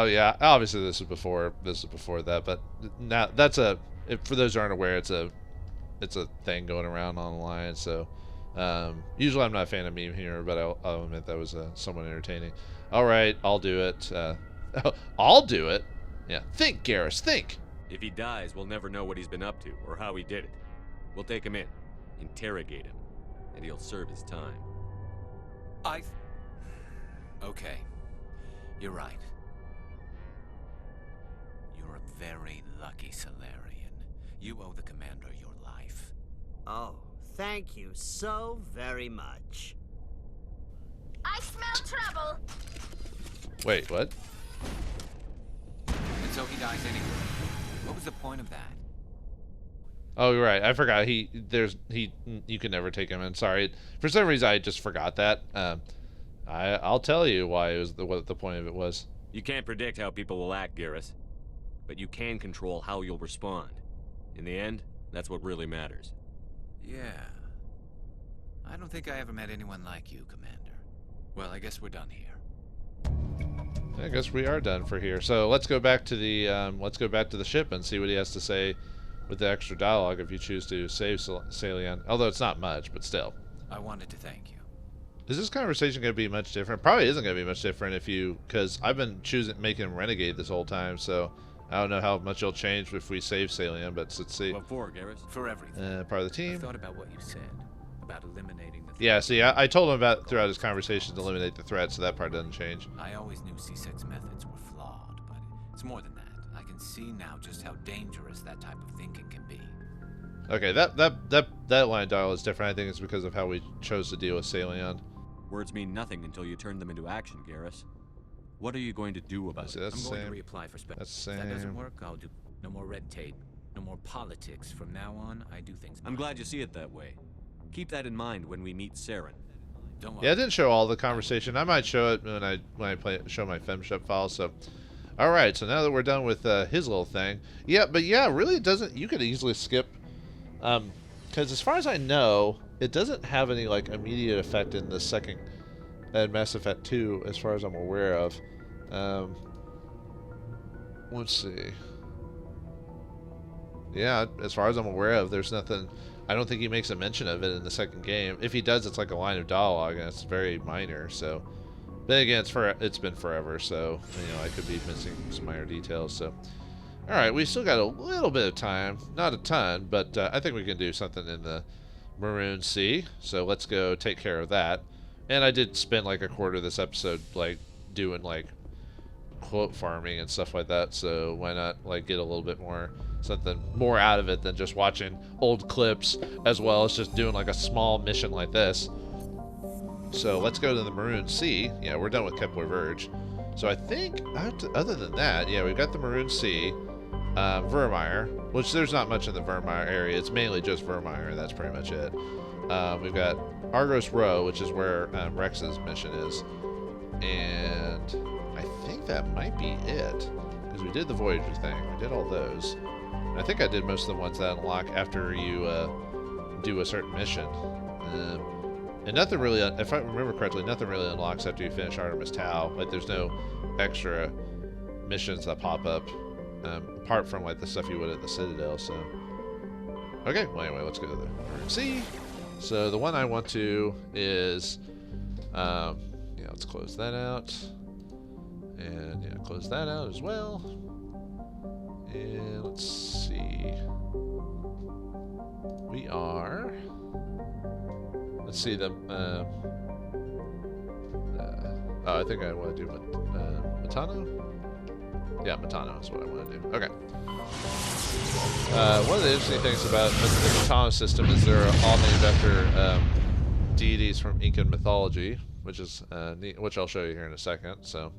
S1: yeah, obviously this is before that, but now that's for those who aren't aware, it's a thing going around online, so usually I'm not a fan of meme humor, but I'll admit that was somewhat entertaining. Alright, I'll do it. I'll do it? Yeah, think, Garrus, think!
S13: If he dies, we'll never know what he's been up to, or how he did it. We'll take him in, interrogate him, and he'll serve his time.
S12: Okay. You're right. You're a very lucky Solarian. You owe the Commander your life.
S16: Oh, thank you so very much.
S5: I smell trouble.
S1: Wait, what?
S12: And so he dies anyway. What was the point of that?
S1: Oh, you're right. I forgot. You can never take him in. Sorry. For some reason, I just forgot that. I'll tell you why it was what the point of it was.
S13: You can't predict how people will act, Garrus. But you can control how you'll respond. In the end, that's what really matters.
S12: Yeah. I don't think I ever met anyone like you, Commander. Well, I guess we're done here.
S1: I guess we are done for here. So let's go back to the ship and see what he has to say with the extra dialogue if you choose to save Salian. Although it's not much, but still.
S12: I wanted to thank you.
S1: Is this conversation going to be much different? Probably isn't going to be much different because I've been making him renegade this whole time, so I don't know how much it'll change if we save Salian, but let's see.
S13: What for, Garrus?
S12: For everything.
S1: Part of the team.
S12: I thought about what you said, about eliminating the threat.
S1: Yeah, see, I told him about throughout his conversation to eliminate the threat, so that part doesn't change.
S12: I always knew C-Sec's methods were flawed, but it's more than that. I can see now just how dangerous that type of thinking can be.
S1: Okay, that line of dialogue is different. I think it's because of how we chose to deal with Salian.
S13: Words mean nothing until you turn them into action, Garrus. What are you going to do about it?
S12: I'm going to reapply for special. If that doesn't work, I'll do no more red tape, no more politics. From now on, I do things.
S13: I'm glad you see it that way. Keep that in mind when we meet Saren.
S12: Don't worry.
S1: Yeah, I didn't show all the conversation. I might show it when I show my FemShep file. So, all right. So now that we're done with his little thing, yeah. But yeah, really, it doesn't. You could easily skip, because as far as I know, it doesn't have any like immediate effect in the second Mass Effect 2, as far as I'm aware of. Let's see. Yeah, as far as I'm aware of, there's nothing. I don't think he makes a mention of it in the second game. If he does, it's like a line of dialogue, and it's very minor. So, but again, it's been forever, so you know I could be missing some minor details. So, all right, we still got a little bit of time, not a ton, but I think we can do something in the Maroon Sea. So let's go take care of that. And I did spend like a quarter of this episode like doing like quote farming and stuff like that. So why not like get a little bit more something more out of it than just watching old clips, as well as just doing like a small mission like this. So let's go to the Maroon Sea. Yeah, we're done with Kepler Verge. So I think other than that, yeah, we've got the Maroon Sea, Vauldemare, which there's not much in the Vauldemare area. It's mainly just Vauldemare. That's pretty much it. We've got Argos Row, which is where Rex's mission is, and I think that might be it, because we did the Voyager thing. We did all those. I think I did most of the ones that unlock after you do a certain mission. And nothing really, if I remember correctly, nothing really unlocks after you finish Artemis Tau. Like, there's no extra missions that pop up, apart from, like, the stuff you would at the Citadel, so. Okay, well, anyway, let's go to the Maroon Sea. So, the one I want to is, yeah, let's close that out. And, yeah, close that out as well. And let's see. We are. Let's see them. Oh, I think I want to do Matano. Yeah, Matano is what I want to do. Okay. One of the interesting things about the Matano system is they're all named after deities from Incan mythology, which is neat, which I'll show you here in a second. So.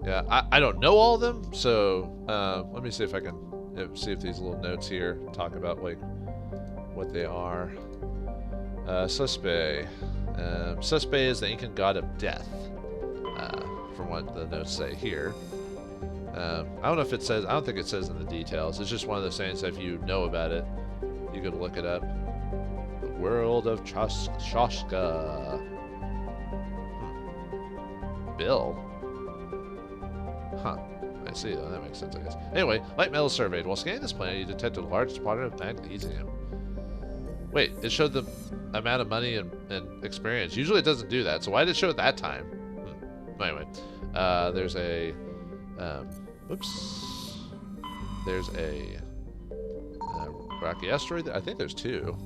S1: Yeah, I don't know all of them, so let me see if I can see if these little notes here talk about like what they are. Suspe. Suspe is the Incan god of death, from what the notes say here. I don't know if it says, I don't think it says in the details. It's just one of those things that if you know about it, you could look it up. The world of Shoshka. Bill. Huh. I see, though. That makes sense, I guess. Anyway, light metal surveyed. While scanning this planet, you detected a large deposit of magnesium. Wait, it showed the amount of money and experience. Usually it doesn't do that, so why did it show it that time? Anyway, there's a... whoops. There's a rocky asteroid. I think there's two,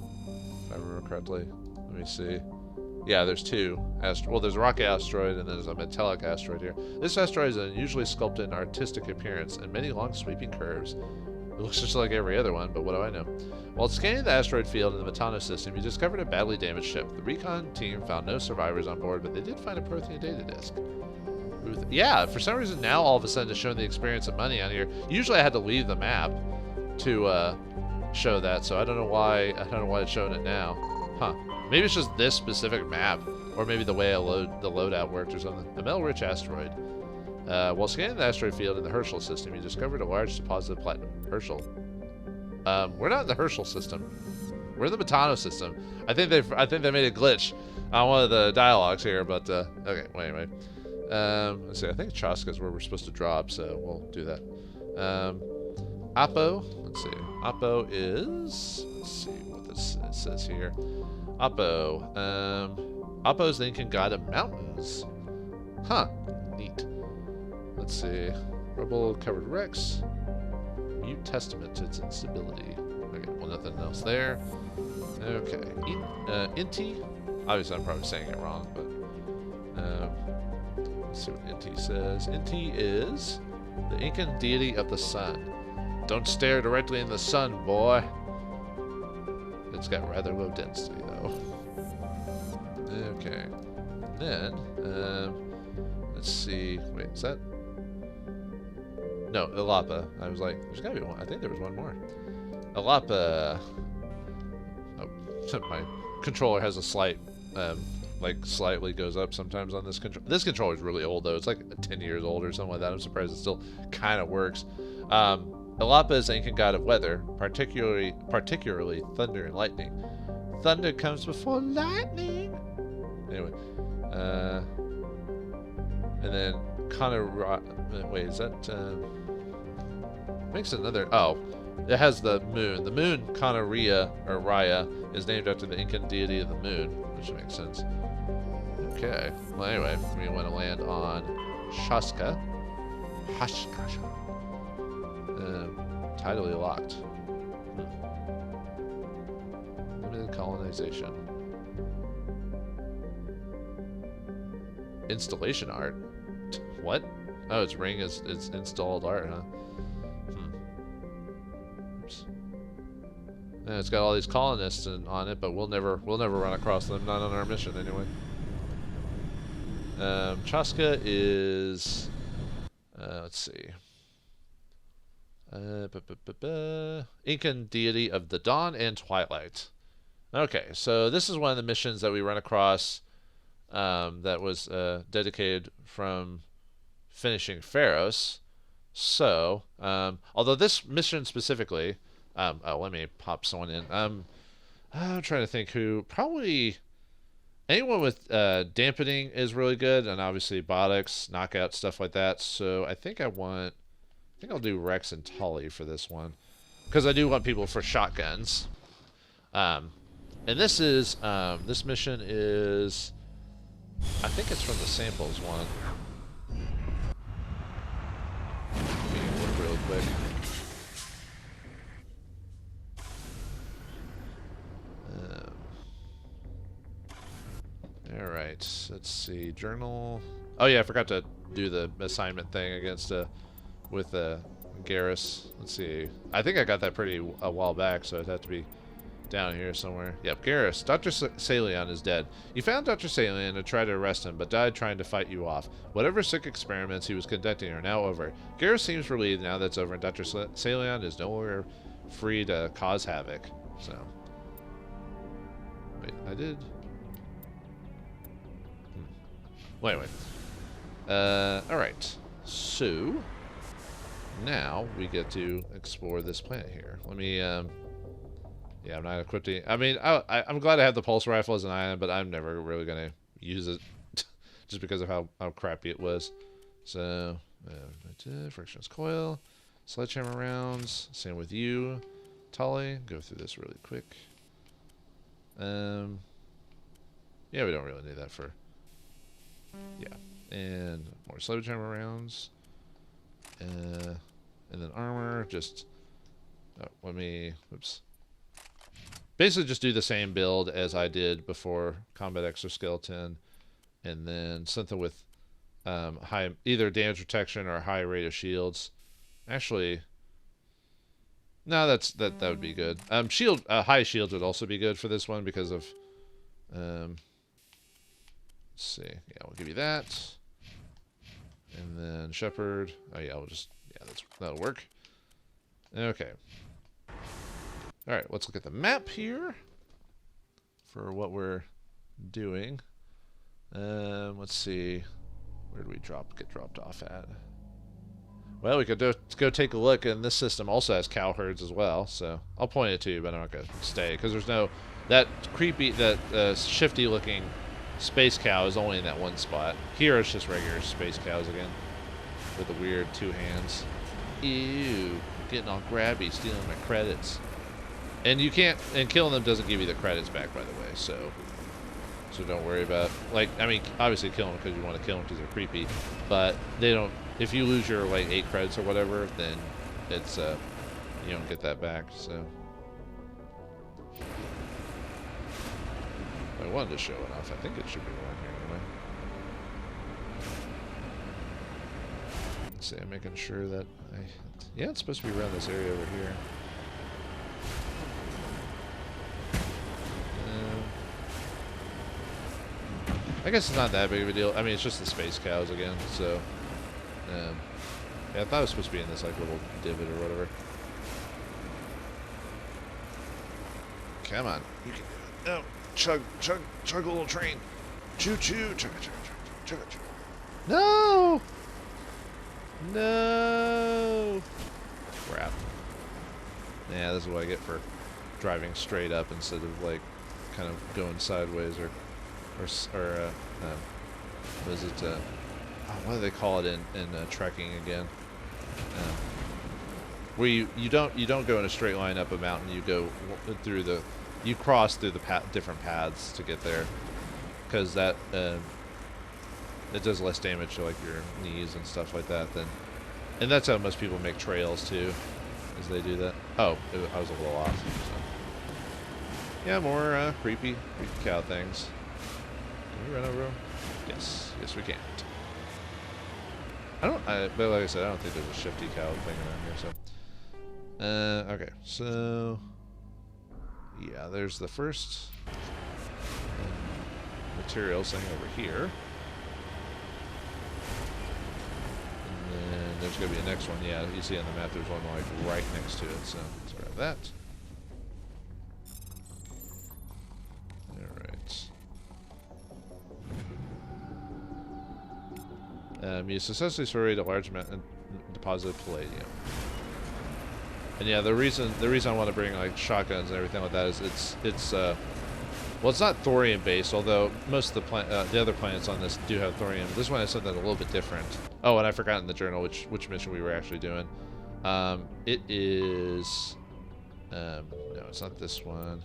S1: if I remember correctly. Let me see. Yeah, there's two. Well, there's a rocky asteroid and there's a metallic asteroid here. This asteroid has an unusually sculpted and artistic appearance and many long sweeping curves. It looks just like every other one, but what do I know? While scanning the asteroid field in the Matano system, you discovered a badly damaged ship. The recon team found no survivors on board, but they did find a Prothean data disk. Yeah, for some reason now all of a sudden it's showing the experience of money on here. Usually I had to leave the map to show that, so I don't know why it's showing it now. Huh. Maybe it's just this specific map, or maybe the way the loadout worked or something. A metal-rich asteroid. While scanning the asteroid field in the Herschel system, you discovered a large deposit of platinum. Herschel. We're not in the Herschel system. We're in the Matano system. I think they made a glitch on one of the dialogues here, but okay. Well, anyway, let's see. I think Chaska is where we're supposed to drop, so we'll do that. Apo. Let's see. Apo is. Let's see what it says here. Apo. Apo is the Incan god of mountains. Huh. Neat. Let's see. Rubble covered Rex. Mute testament to its instability. Okay, well, nothing else there. Okay. Inti. Obviously, I'm probably saying it wrong, but let's see what Inti says. Inti is the Incan deity of the sun. Don't stare directly in the sun, boy. It's got rather low density, though. Okay. And then, let's see. Wait, is that? No, Ilapa. I was like, there's gotta be one. I think there was one more. Ilapa. Oh, my controller has a slight, like slightly goes up sometimes on this controller. This controller is really old though. It's like 10 years old or something like that. I'm surprised it still kind of works. Ilapa is ancient god of weather, particularly thunder and lightning. Thunder comes before lightning. Anyway, and then wait, is that makes another? Oh, it has the moon. The moon, Kanaria or Raya, is named after the Incan deity of the moon, which makes sense. Okay. Well, anyway, we want to land on Shaska. Tidally locked. Limited colonization. Installation art. What? Oh, its ring is installed art, huh? Oops. Yeah, it's got all these colonists on it, but we'll never run across them. Not on our mission, anyway. Chaska is. Let's see. Incan deity of the dawn and twilight. Okay, so this is one of the missions that we run across that was dedicated from finishing Pharos. So, although this mission specifically, let me pop someone in. I'm trying to think who. Probably anyone with dampening is really good, and obviously Botics, knockout, stuff like that. So I think I'll do Rex and Tully for this one, because I do want people for shotguns. And this is this mission is, I think it's from the samples one. Let me look real quick. All right, let's see. Journal. Oh yeah, I forgot to do the assignment thing against with Garrus. Let's see. I think I got that a while back, so it'd have to be down here somewhere. Yep, Garrus. Dr. Salion is dead. You found Dr. Salion and tried to arrest him, but died trying to fight you off. Whatever sick experiments he was conducting are now over. Garrus seems relieved now that's over, and Dr. Salion is no longer free to cause havoc. So. Wait, I did. Well, anyway. Alright. So, now we get to explore this planet here. Let me, yeah, I'm not equipped to, I mean, I'm glad I have the pulse rifle as an item, but I'm never really going to use it just because of how crappy it was. So, frictionless coil, sledgehammer rounds, same with you, Tully. Go through this really quick. Yeah, we don't really need that for, yeah. And more sledgehammer rounds. And then armor, just, let me, oops. Basically just do the same build as I did before Combat Exoskeleton. And then something with high, either damage protection or high rate of shields. Actually, no, that would be good. High shields would also be good for this one because of, let's see, yeah, we'll give you that. And then Shepard. Oh yeah, that'll work. Okay. All right, let's look at the map here for what we're doing. Let's see, where do we get dropped off at? Well, we could go take a look, and this system also has cow herds as well. So I'll point it to you, but I'm not gonna stay because there's no that shifty looking space cow is only in that one spot. Here it's just regular space cows again. With the weird two hands. Ew. Getting all grabby, stealing my credits. And you can't, and killing them doesn't give you the credits back, by the way, so don't worry about, like, I mean, obviously kill them because you want to kill them because they're creepy, but they don't, if you lose your, like, 8 credits or whatever, then it's, you don't get that back, so. I wanted to show it off. I think it should be around here anyway. Let's see, I'm making sure that yeah, it's supposed to be around this area over here. I guess it's not that big of a deal. I mean, it's just the space cows again, so... yeah, I thought it was supposed to be in this, like, little divot or whatever. Come on. You can do it. No. Chug a little train. Choo-choo. Chug. No! No! Crap. Yeah, this is what I get for driving straight up instead of, like, kind of going sideways or what is it, what do they call it in trekking again? Where you don't go in a straight line up a mountain, you go through you cross through the different paths to get there, because that it does less damage to like your knees and stuff like that. And that's how most people make trails too, as they do that. Oh, I was a little off. So. Yeah, more creepy cow things. Can we run over them? Yes, we can. But like I said, I don't think there's a shifty cow thing around here. So, okay, so yeah, there's the first materials thing over here, and then there's gonna be a next one. Yeah, you see on the map, there's one like right next to it. So let's grab that. You successfully sorted a large amount and deposited palladium. And yeah, the reason I want to bring like shotguns and everything like that is it's well, it's not thorium based, although most of the other planets on this do have thorium. This one has something a little bit different. Oh, and I forgot in the journal which mission we were actually doing. It is no, it's not this one.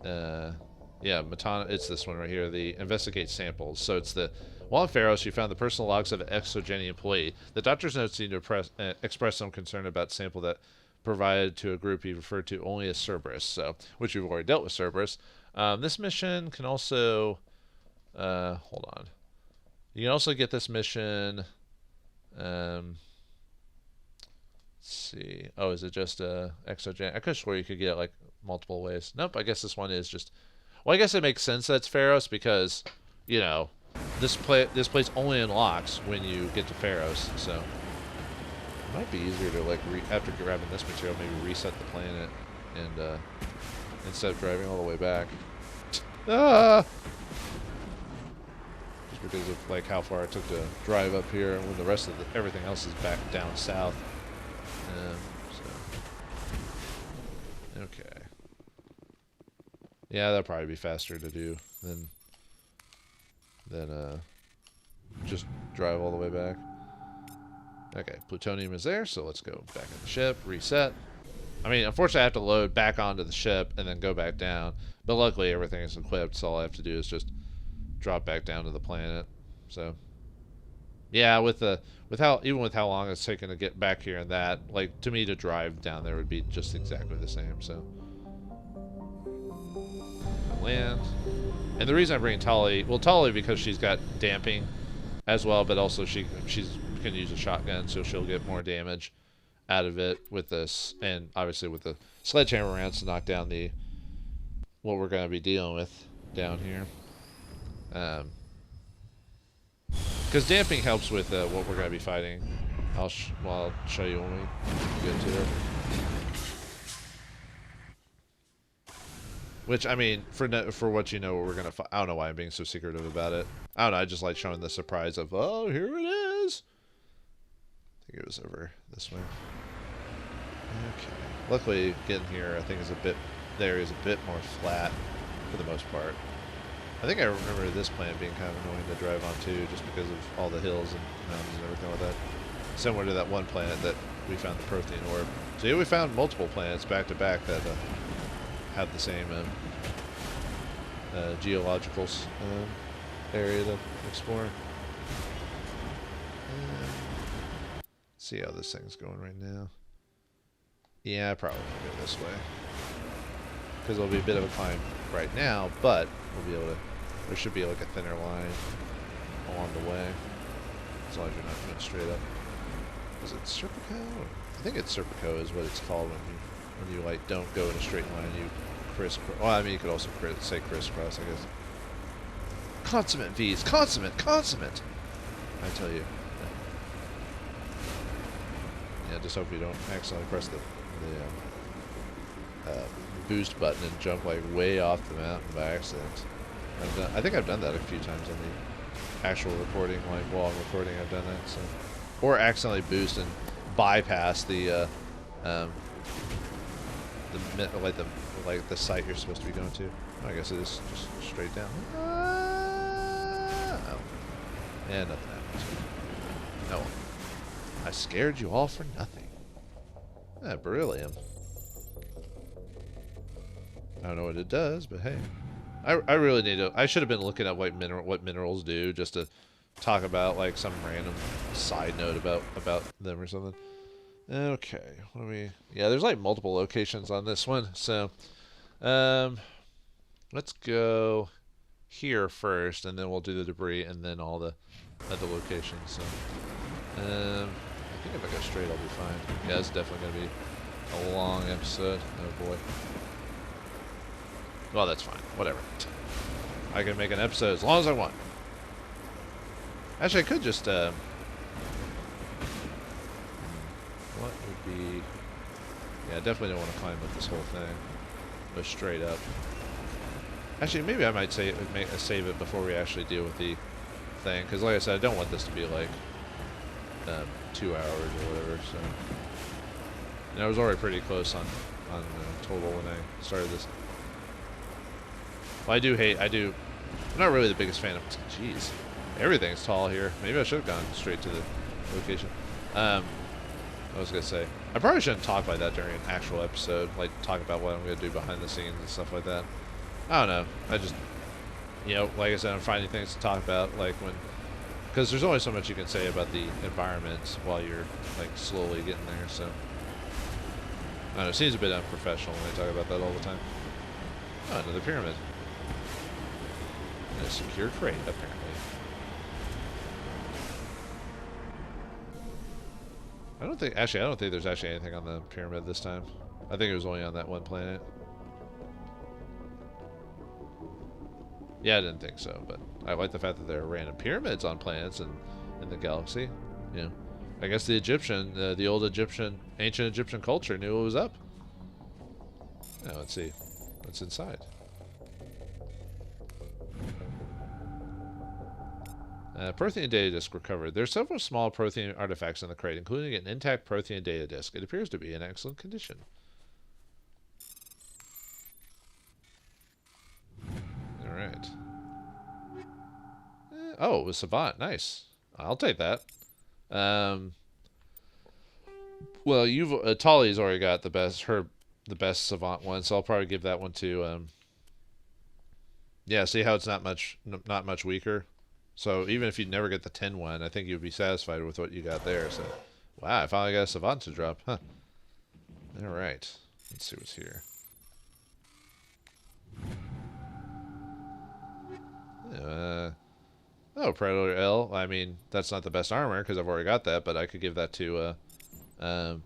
S1: Yeah, Matana. It's this one right here. The investigate samples. So it's the while in Pharos, you found the personal logs of an exogeny employee. The doctor's notes seem to express some concern about sample that provided to a group he referred to only as Cerberus, so which we've already dealt with Cerberus. This mission can also hold on. You can also get this mission. Let's see. Oh, is it just a exogeny? I could have swore you could get it like multiple ways. Nope. I guess this one is just. Well, I guess it makes sense that's Pharos because, you know, this place only unlocks when you get to Pharos, so it might be easier to like after grabbing this material, maybe reset the planet and instead of driving all the way back. Just because of like how far it took to drive up here, when the rest of everything else is back down south. So okay, yeah, that'll probably be faster to do than just drive all the way back. Okay, plutonium is there, so let's go back in the ship, reset. I mean, unfortunately I have to load back onto the ship and then go back down, but luckily everything is equipped, so all I have to do is just drop back down to the planet. So yeah, even with how long it's taken to get back here and that, like, to me to drive down there would be just exactly the same. So land. And the reason I'm bringing Tali, well, Tali because she's got damping as well, but also she can use a shotgun, so she'll get more damage out of it with this, and obviously with the sledgehammer rounds to knock down what we're going to be dealing with down here. Because damping helps with what we're going to be fighting. I'll show you when we get to it. Which, I mean, for what you know, what we're going to fight. I don't know why I'm being so secretive about it. I don't know, I just like showing the surprise of, oh, here it is. I think it was over this way. Okay. Luckily, getting here, I think the area is a bit more flat for the most part. I think I remember this planet being kind of annoying to drive on too, just because of all the hills and mountains and everything like that. Similar to that one planet that we found the Prothean orb. So yeah, we found multiple planets back to back that have the same geological area to explore. See how this thing's going right now. Yeah, I probably won't go this way, because it'll be a bit of a climb right now, but we'll be able to. There should be like a thinner line along the way, as long as you're not going straight up. Is it Serpico? I think it's Serpico is what it's called when you like don't go in a straight line. You crisscross. Well, I mean you could also say crisscross, I guess. Consummate V's. Consummate. Consummate. I tell you. Yeah, just hope you don't accidentally press the boost button and jump like way off the mountain by accident. I think I've done that a few times on the actual recording, like while I'm recording I've done that. So, or accidentally boost and bypass the the site you're supposed to be going to. Oh, I guess it is just straight down. Oh. Yeah, nothing happened. No. I scared you all for nothing. Beryllium. I don't know what it does, but hey. I really need to... I should have been looking at what minerals do, just to talk about, like, some random side note about them or something. Okay. What do we... Yeah, there's, like, multiple locations on this one, so... let's go here first, and then we'll do the debris, and then all the other locations, so... I think if I go straight, I'll be fine. Yeah, it's definitely going to be a long episode. Oh, boy. Well, that's fine. Whatever. I can make an episode as long as I want. Actually, I could just, what would be... Yeah, I definitely don't want to climb up this whole thing. Go straight up. Actually, maybe I might save it before we actually deal with the thing. Because, like I said, I don't want this to be, like, 2 hours or whatever, so... And I was already pretty close on total when I started this. Well, I'm not really the biggest fan of, jeez, everything's tall here. Maybe I should have gone straight to the location. I was going to say, I probably shouldn't talk like that during an actual episode, like talk about what I'm going to do behind the scenes and stuff like that. I don't know, I just, you know, like I said, I'm finding things to talk about, like when, because there's only so much you can say about the environment while you're, like, slowly getting there, so. I don't know, it seems a bit unprofessional when I talk about that all the time. Oh, another pyramid. And a secure crate, apparently. I don't think there's actually anything on the pyramid this time. I think it was only on that one planet. Yeah, I didn't think so, but I like the fact that there are random pyramids on planets in the galaxy. You know, I guess the old ancient Egyptian culture knew what was up. Now let's see what's inside. Prothean data disk recovered. There are several small Prothean artifacts in the crate, including an intact Prothean data disk. It appears to be in excellent condition. Alright. Oh, it was Savant. Nice. I'll take that. Well, Tali's already got the best Savant one, so I'll probably give that one to, yeah, see how it's not much weaker? So even if you never get the 10 one, I think you'd be satisfied with what you got there. So, wow, I finally got a Savant to drop. Huh. All right. Let's see what's here. Oh, Predator L. I mean, that's not the best armor because I've already got that, but I could give that to,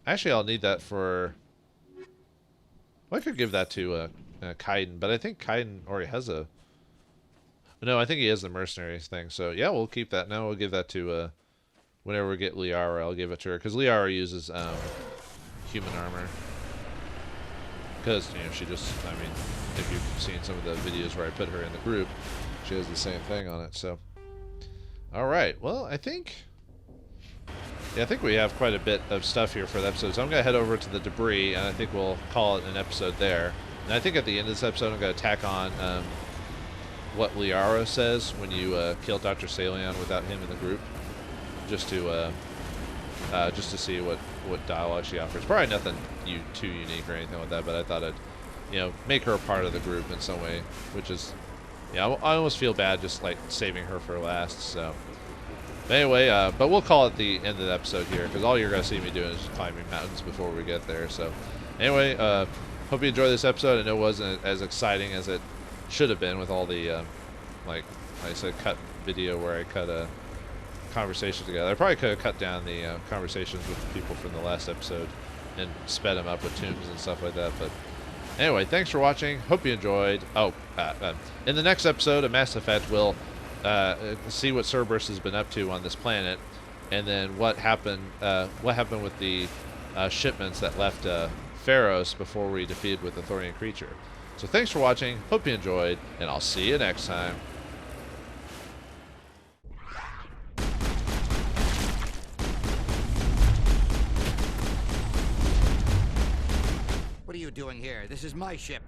S1: actually, I'll need that for... Well, I could give that to Kaiden, but I think Kaiden already has a... No, I think he has the mercenary thing. So, yeah, we'll keep that. Now we'll give that to, whenever we get Liara, I'll give it to her. Because Liara uses human armor. Because, you know, she just, I mean, if you've seen some of the videos where I put her in the group, she has the same thing on it. So, all right. Well, I think we have quite a bit of stuff here for the episode. So I'm going to head over to the debris, and I think we'll call it an episode there. And I think at the end of this episode, I'm going to tack on... what Liara says when you kill Dr. Salion without him in the group, just to see what dialogue she offers. Probably nothing too unique or anything like that, but I thought I'd, you know, make her a part of the group in some way, which is, yeah, I almost feel bad just like saving her for last. So, but anyway, but we'll call it the end of the episode here because all you're gonna see me doing is just climbing mountains before we get there. So, anyway, hope you enjoyed this episode. I know it wasn't as exciting as it should have been with all the like I said, cut video where I cut a conversation together. I probably could have cut down the conversations with the people from the last episode and sped them up with tombs and stuff like that. But anyway, thanks for watching. Hope you enjoyed. Oh, in the next episode of Mass Effect, we'll see what Cerberus has been up to on this planet, and then what happened with the shipments that left Pharos before we defeated with the Thorian creature. So thanks for watching, hope you enjoyed, and I'll see you next time.
S17: What are you doing here? This is my ship.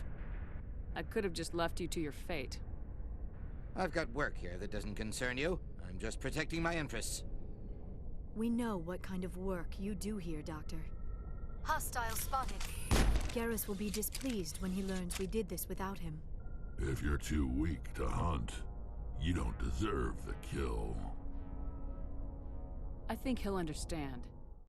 S4: I could have just left you to your fate.
S17: I've got work here that doesn't concern you. I'm just protecting my interests.
S2: We know what kind of work you do here, Doctor.
S5: Hostile spotted.
S2: Garrus will be displeased when he learns we did this without him.
S6: If you're too weak to hunt, you don't deserve the kill.
S4: I think he'll understand.